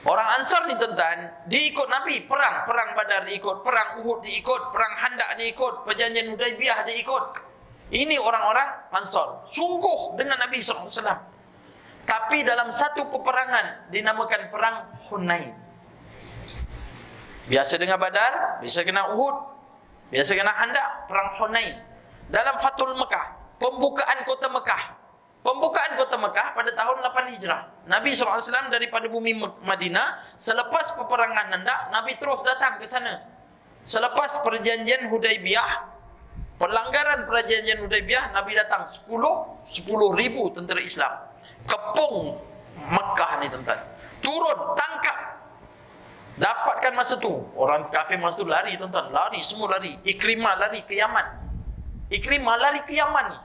Orang Ansar ni, tuan-tuan, dia ikut Nabi. Perang Badar dia ikut, perang Uhud dia ikut, perang Khandaq dia ikut, perjanjian Hudaibiyah dia ikut. Ini orang-orang Ansar. Sungguh dengan Nabi SAW. Tapi dalam satu peperangan dinamakan perang Hunain. Biasa dengan Badar, biasa kena Uhud, biasa kena Khandaq, perang Hunain. Dalam Fathul Mekah, pembukaan kota Mekah. Pembukaan kota Mekah pada tahun 8 Hijrah. Nabi SAW daripada bumi Madinah, selepas peperangan Khandaq, Nabi terus datang ke sana. Selepas perjanjian Hudaibiyah, pelanggaran perjanjian Hudaibiyah, Nabi datang 10,000 tentera Islam. Kepung Mekah ni, tuan-tuan. Turun, tangkap. Dapatkan masa tu. Orang kafir masa tu lari, tuan-tuan. Lari, semua lari. Ikrimah lari ke Yaman. Ikrimah lari ke Yaman ni.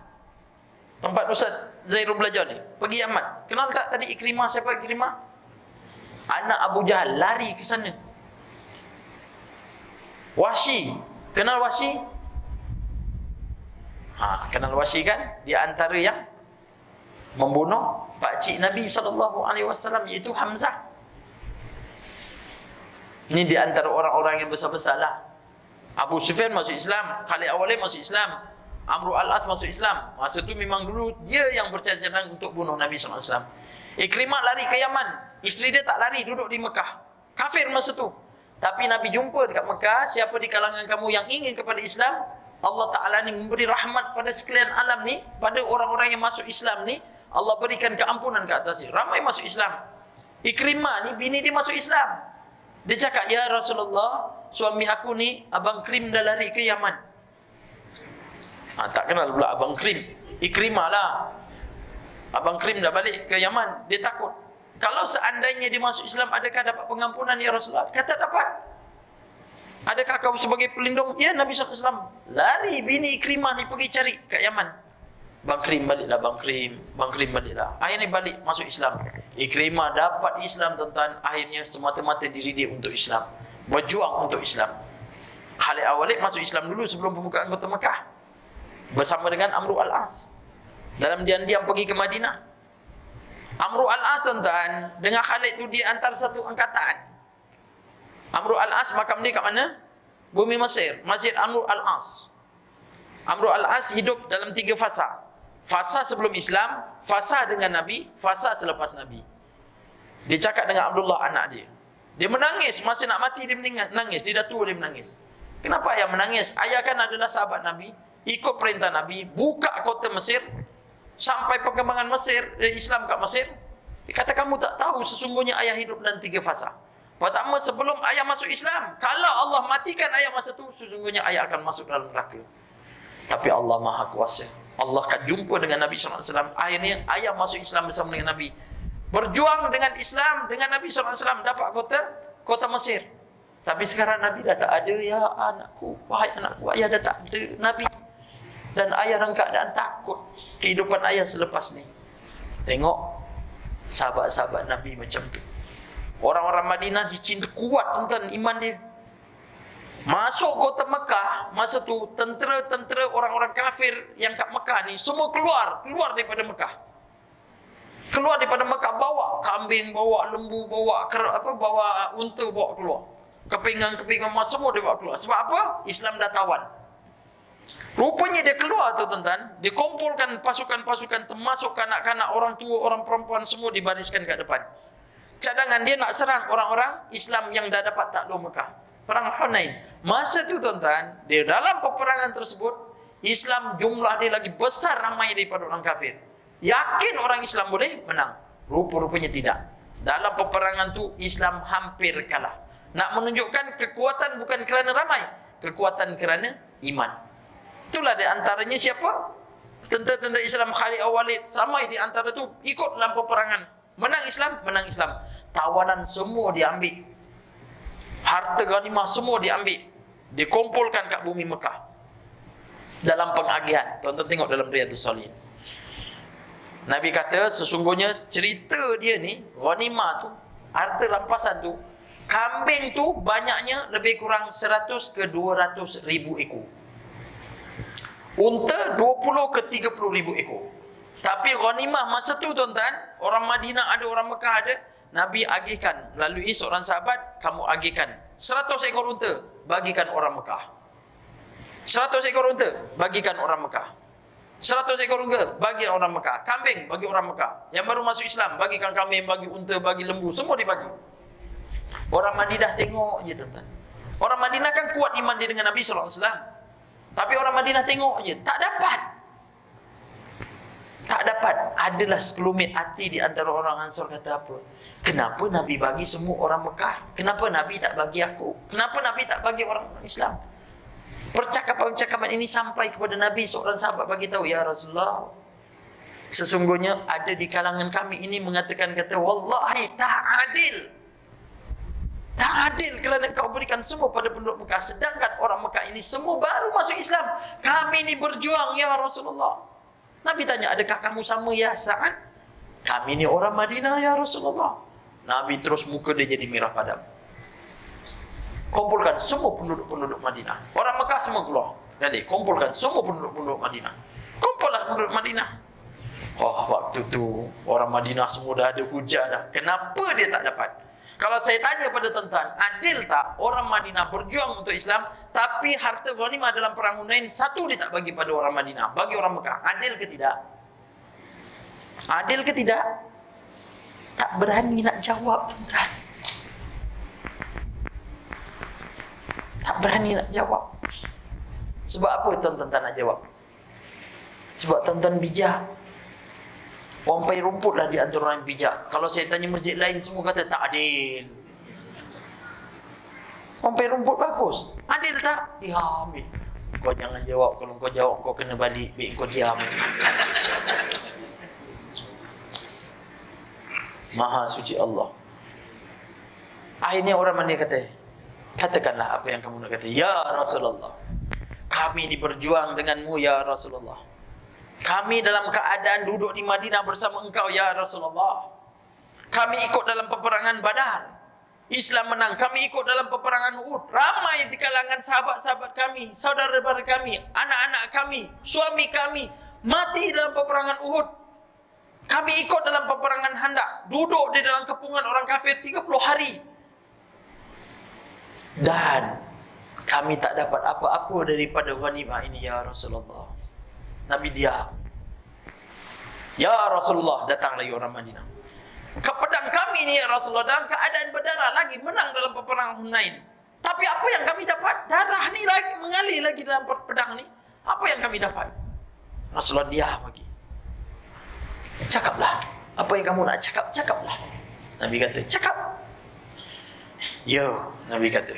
Tempat Ustaz Zairul belajar ni. Pergi Yaman. Kenal tak tadi Ikrimah? Siapa Ikrimah? Anak Abu Jahal. Lari ke sana. Wahsy. Kenal Wahsy? Kenal Wahsy kan? Di antara yang membunuh pakcik Nabi SAW, iaitu Hamzah. Ini di antara orang-orang yang besar-besar lah. Abu Sufyan masuk Islam, Khalid Al-Walid masuk Islam, Amru Al-As masuk Islam. Masa tu memang dulu dia yang bercancaran untuk bunuh Nabi SAW. Ikrimah lari ke Yaman. Isteri dia tak lari, duduk di Mekah. Kafir masa tu. Tapi Nabi jumpa dekat Mekah, siapa di kalangan kamu yang ingin kepada Islam, Allah Ta'ala ni memberi rahmat pada sekalian alam ni, pada orang-orang yang masuk Islam ni, Allah berikan keampunan ke atas dia. Ramai masuk Islam. Ikrimah ni, bini dia masuk Islam. Dia cakap, ya Rasulullah, suami aku ni, Abang Krim dah lari ke Yaman. Tak kenal pula Abang Krim. Ikrimah lah. Abang Krim dah balik ke Yaman. Dia takut. Kalau seandainya dia masuk Islam, adakah dapat pengampunan ya Rasulullah? Kata dapat. Adakah kau sebagai pelindung? Ya Nabi SAW. Lari bini Ikrimah ni pergi cari kat Yaman. Bang Krim baliklah, Bang Krim baliklah. Akhirnya balik masuk Islam. Ikrimah dapat Islam, tuan-tuan. Akhirnya semata-mata diri dia untuk Islam. Berjuang untuk Islam. Khalid Al-Walid masuk Islam dulu sebelum pembukaan kota Mekah. Bersama dengan Amru Al-As. Dalam diam-diam pergi ke Madinah. Amru Al-As, tuan-tuan, dengan Khalid tu dia antar satu angkatan. Amru Al-As makam dia kat mana? Bumi Mesir, Masjid Amru Al-As. Amru Al-As hidup dalam 3 fasa. Fasa sebelum Islam, fasa dengan Nabi, fasa selepas Nabi. Dia cakap dengan Abdullah anak dia. Dia menangis, masa nak mati dia menangis, dia dah tua dia menangis. Kenapa ayah menangis? Ayah kan adalah sahabat Nabi, ikut perintah Nabi, buka kota Mesir, sampai perkembangan Mesir, Islam kat Mesir. Dia kata, kamu tak tahu sesungguhnya ayah hidup dalam 3 fasa. Pertama, sebelum ayah masuk Islam, kalau Allah matikan ayah masa tu, sesungguhnya ayah akan masuk dalam neraka. Tapi Allah Maha Kuasa. Allah akan jumpa dengan Nabi SAW. Akhirnya ayah masuk Islam bersama dengan Nabi. Berjuang dengan Islam, dengan Nabi SAW, dapat kota Mesir. Tapi sekarang Nabi dah tak ada. Ya anakku, wahai anakku, ayah dah tak ada Nabi. Dan ayah dalam keadaan takut kehidupan ayah selepas ni. Tengok sahabat-sahabat Nabi macam tu. Orang-orang Madinah cinta kuat tentang iman dia. Masuk kota Mekah, masa tu tentera-tentera orang-orang kafir yang kat Mekah ni semua keluar daripada Mekah. Keluar daripada Mekah, bawa kambing, bawa lembu, bawa unta, bawa keluar. Kepingan-kepingan semua dia bawa keluar. Sebab apa? Islam dah tawan. Rupanya dia keluar tu tuan-tuan, dia kumpulkan pasukan-pasukan, termasuk kanak-kanak, orang tua, orang perempuan, semua dibariskan kat depan. Cadangan dia nak serang orang-orang Islam yang dah dapat takluk Mekah. Perang Hunain. Masa tu tuan-tuan, di dalam peperangan tersebut, Islam jumlah dia lagi besar ramai daripada orang kafir. Yakin orang Islam boleh menang? Rupa-rupanya tidak. Dalam peperangan tu, Islam hampir kalah. Nak menunjukkan kekuatan bukan kerana ramai, kekuatan kerana iman. Itulah di antaranya siapa? Tentera-tentera Islam Khalid Al-Walid, samai di antara tu ikut dalam peperangan. Menang Islam, menang Islam. Tawanan semua diambil. Harta ghanimah semua diambil. Dikumpulkan kat bumi Mekah. Dalam pengagihan. Tuan-tuan tengok dalam Riyadhus Shalihin. Nabi kata sesungguhnya cerita dia ni, ghanimah tu, harta rampasan tu, kambing tu banyaknya lebih kurang 100 ke 200 ribu ekor. Unta 20 ke 30 ribu ekor. Tapi ghanimah masa tu tuan-tuan, orang Madinah ada, orang Mekah ada, Nabi agihkan melalui seorang sahabat, kamu agihkan 100 ekor unta, bagikan orang Mekah. 100 ekor unta, bagikan orang Mekah. 100 ekor unta, bagi orang Mekah. Kambing, bagi orang Mekah. Yang baru masuk Islam, bagikan kambing, bagi unta, bagi lembu, semua dibagi. Orang Madinah tengok je tuan-tuan. Orang Madinah kan kuat iman dia dengan Nabi SAW. Tapi orang Madinah tengok je, tak dapat. Tak dapat. Adalah sekelumit hati di antara orang Ansar kata apa? Kenapa Nabi bagi semua orang Mekah? Kenapa Nabi tak bagi aku? Kenapa Nabi tak bagi orang Islam? Percakapan-percakapan ini sampai kepada Nabi. Seorang sahabat bagi tahu, ya Rasulullah, sesungguhnya ada di kalangan kami ini mengatakan kata, wallahi tak adil. Tak adil kerana kau berikan semua pada penduduk Mekah, sedangkan orang Mekah ini semua baru masuk Islam. Kami ini berjuang ya Rasulullah. Nabi tanya, adakah kamu sama ya Sa'ad? Kami ni orang Madinah ya Rasulullah. Nabi terus muka dia jadi merah padam. Kumpulkan semua penduduk-penduduk Madinah. Orang Mekah semua keluar. Jadi kumpulkan semua penduduk-penduduk Madinah. Kumpullah penduduk Madinah. Oh, waktu tu orang Madinah semua dah ada hujah dah. Kenapa dia tak dapat? Kalau saya tanya pada tuan-tuan, adil tak orang Madinah berjuang untuk Islam, tapi harta ghanimah dalam perang Hunain satu dia tak bagi pada orang Madinah, bagi orang Mekah. Adil ke tidak? Adil ke tidak? Tak berani nak jawab tuan-tuan. Tak berani nak jawab. Sebab apa tuan-tuan tak nak jawab? Sebab tuan-tuan bijak. Wampai rumput lah di antara orang bijak. Kalau saya tanya masjid lain, semua kata tak adil. Wampai rumput bagus. Adil tak? Ya, ambil. Kau jangan jawab. Kalau kau jawab, kau kena balik. Baik kau diam. Maha suci Allah. Akhirnya orang mana kata, katakanlah apa yang kamu nak kata. Ya Rasulullah, kami ini berjuang denganmu ya Rasulullah. Kami dalam keadaan duduk di Madinah bersama engkau ya Rasulullah. Kami ikut dalam peperangan Badar, Islam menang. Kami ikut dalam peperangan Uhud. Ramai di kalangan sahabat-sahabat kami, saudara-saudara kami, anak-anak kami, suami kami mati dalam peperangan Uhud. Kami ikut dalam peperangan Handak, duduk di dalam kepungan orang kafir 30 hari. Dan kami tak dapat apa-apa daripada ghanimah ini ya Rasulullah. Nabi diam. Ya Rasulullah, datang lagi orang Madinah. Ke pedang kami kami ini ya Rasulullah dalam keadaan berdarah lagi menang dalam peperangan Hunain. Tapi apa yang kami dapat? Darah ni lagi mengalir lagi dalam pedang ni. Apa yang kami dapat? Rasulullah diam lagi. Cakaplah. Apa yang kamu nak cakap? Cakaplah. Nabi kata, cakap. Ya, Nabi kata.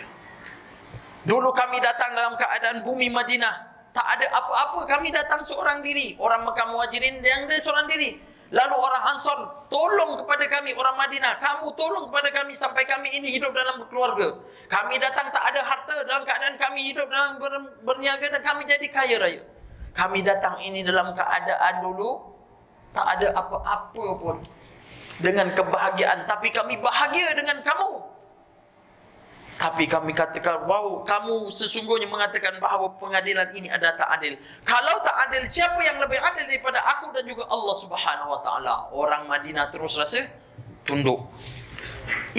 Dulu kami datang dalam keadaan bumi Madinah. Tak ada apa-apa, kami datang seorang diri. Orang Mekah Muhajirin yang dia seorang diri. Lalu orang Ansar tolong kepada kami, orang Madinah. Kamu tolong kepada kami sampai kami ini hidup dalam berkeluarga. Kami datang tak ada harta, dalam keadaan kami hidup dalam berniaga dan kami jadi kaya raya. Kami datang ini dalam keadaan dulu tak ada apa-apa pun. Dengan kebahagiaan. Tapi kami bahagia dengan kamu. Tapi kami katakan, wow, kamu sesungguhnya mengatakan bahawa pengadilan ini adalah tak adil. Kalau tak adil, siapa yang lebih adil daripada aku dan juga Allah Subhanahu Wa Taala? Orang Madinah terus rasa tunduk.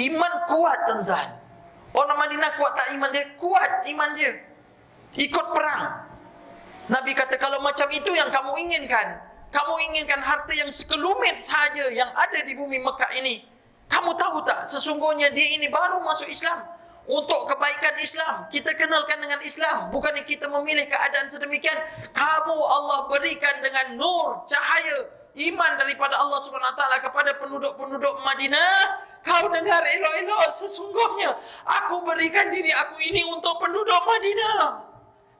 Iman kuat, tuan-tuan. Orang Madinah kuat tak iman dia? Kuat iman dia. Ikut perang. Nabi kata, kalau macam itu yang kamu inginkan, kamu inginkan harta yang sekelumit saja yang ada di bumi Mekah ini. Kamu tahu tak, sesungguhnya dia ini baru masuk Islam. Untuk kebaikan Islam, kita kenalkan dengan Islam. Bukan kita memilih keadaan sedemikian. Kamu Allah berikan dengan nur, cahaya, iman daripada Allah SWT kepada penduduk-penduduk Madinah. Kau dengar elok-elok, sesungguhnya aku berikan diri aku ini untuk penduduk Madinah.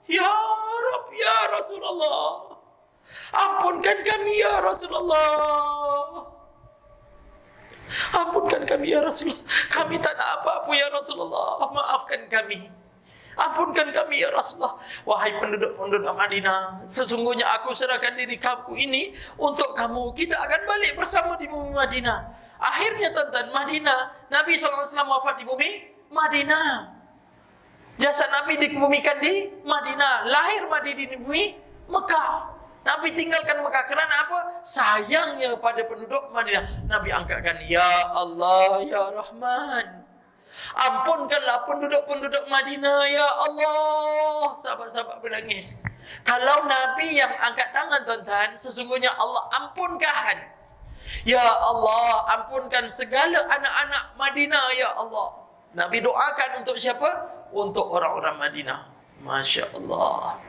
Ya Rabb, ya Rasulullah, ampunkan kami ya Rasulullah. Ampunkan kami ya Rasulullah. Kami tak nak apa-apa ya Rasulullah. Maafkan kami. Ampunkan kami ya Rasulullah. Wahai penduduk-penduduk Madinah, sesungguhnya aku serahkan diri kamu ini untuk kamu. Kita akan balik bersama di bumi Madinah. Akhirnya tuan-tuan, Madinah, Nabi SAW wafat di bumi Madinah. Jasad Nabi dikebumikan di Madinah. Lahir Madinah di bumi Mekah. Nabi tinggalkan Mekah. Kerana apa? Sayangnya pada penduduk Madinah. Nabi angkatkan, Ya Allah, Ya Rahman, ampunkanlah penduduk-penduduk Madinah, Ya Allah. Sahabat-sahabat menangis. Kalau Nabi yang angkat tangan, tuan-tuan, sesungguhnya Allah ampunkan. Ya Allah, ampunkan segala anak-anak Madinah, Ya Allah. Nabi doakan untuk siapa? Untuk orang-orang Madinah. Masya Allah.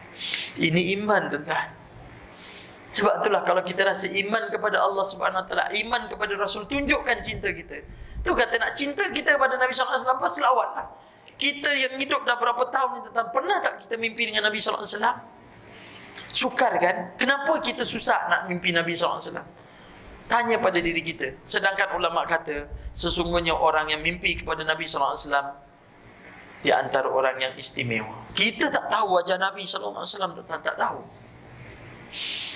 Ini iman, tuan-tuan. Sebab itulah kalau kita rasa iman kepada Allah Subhanahu Wa Taala, iman kepada Rasul, tunjukkan cinta kita. Tu kata nak cinta kita kepada Nabi sallallahu alaihi wasallam, selawatlah. Kita yang hidup dah berapa tahun ni, tuan, pernah tak kita mimpi dengan Nabi sallallahu alaihi wasallam? Sukar kan? Kenapa kita susah nak mimpi Nabi sallallahu alaihi wasallam? Tanya pada diri kita. Sedangkan ulama kata, sesungguhnya orang yang mimpi kepada Nabi sallallahu alaihi wasallam di antara orang yang istimewa. Kita tak tahu wajah Nabi sallallahu alaihi wasallam, tak tahu.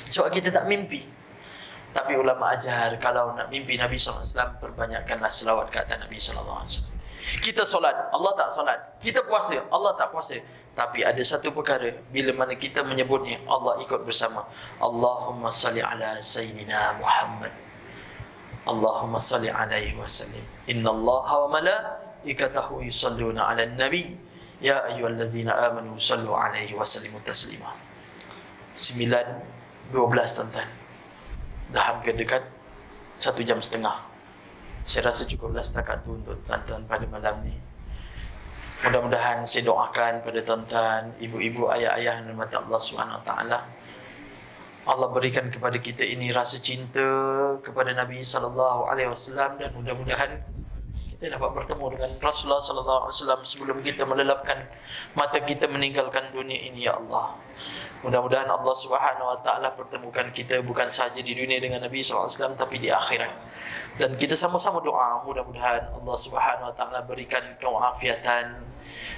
Sebab kita tak mimpi. Tapi ulama ajar, kalau nak mimpi Nabi SAW, perbanyakkanlah selawat ke atas Nabi SAW. Kita solat, Allah tak solat. Kita puasa, Allah tak puasa. Tapi ada satu perkara, bila mana kita menyebutnya, Allah ikut bersama. Allahumma salli ala Sayyidina Muhammad. Allahumma salli alaihi wasallim. Inna Allah wa malaikatahu yusalluna ala nabi. Ya ayyuhallazina amanu sallu alaihi wasallimu taslima. 9:12, tuan-tuan. Dah hampir dekat 1 jam setengah. Saya rasa cukuplah setakat itu untuk tuan-tuan pada malam ni. Mudah-mudahan saya doakan pada tuan-tuan, ibu-ibu, ayah-ayah yang dirahmati Allah Subhanahu Wa Taala. Allah berikan kepada kita ini rasa cinta kepada Nabi sallallahu alaihi wasallam, dan mudah-mudahan kita dapat bertemu dengan Rasulullah sallallahu alaihi wasallam sebelum kita melelapkan mata kita meninggalkan dunia ini, ya Allah. Mudah-mudahan Allah Subhanahu Wa Taala pertemukan kita bukan sahaja di dunia dengan Nabi sallallahu alaihi wasallam, tapi di akhirat. Dan kita sama-sama doa, mudah-mudahan Allah Subhanahu Wa Taala berikan keafiatan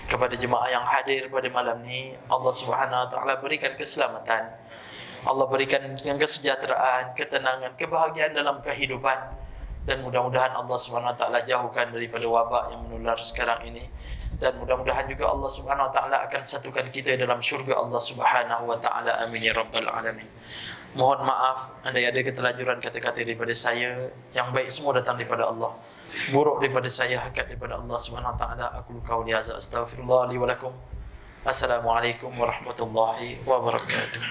kepada jemaah yang hadir pada malam ni. Allah Subhanahu Wa Taala berikan keselamatan. Allah berikan kesejahteraan, ketenangan, kebahagiaan dalam kehidupan. Dan mudah-mudahan Allah Subhanahu Wa Taala jauhkan daripada wabak yang menular sekarang ini. Dan mudah-mudahan juga Allah Subhanahu Wa Taala akan satukan kita dalam syurga Allah Subhanahu Wa Taala. Amin ya rabbal alamin. Mohon maaf andai ada keterlanjuran kata-kata daripada saya. Yang baik semua datang daripada Allah, buruk daripada saya, hakikat daripada Allah Subhanahu Wa Taala. Aku qauli hadza astaghfirullah li wa lakum. Assalamualaikum warahmatullahi wabarakatuh.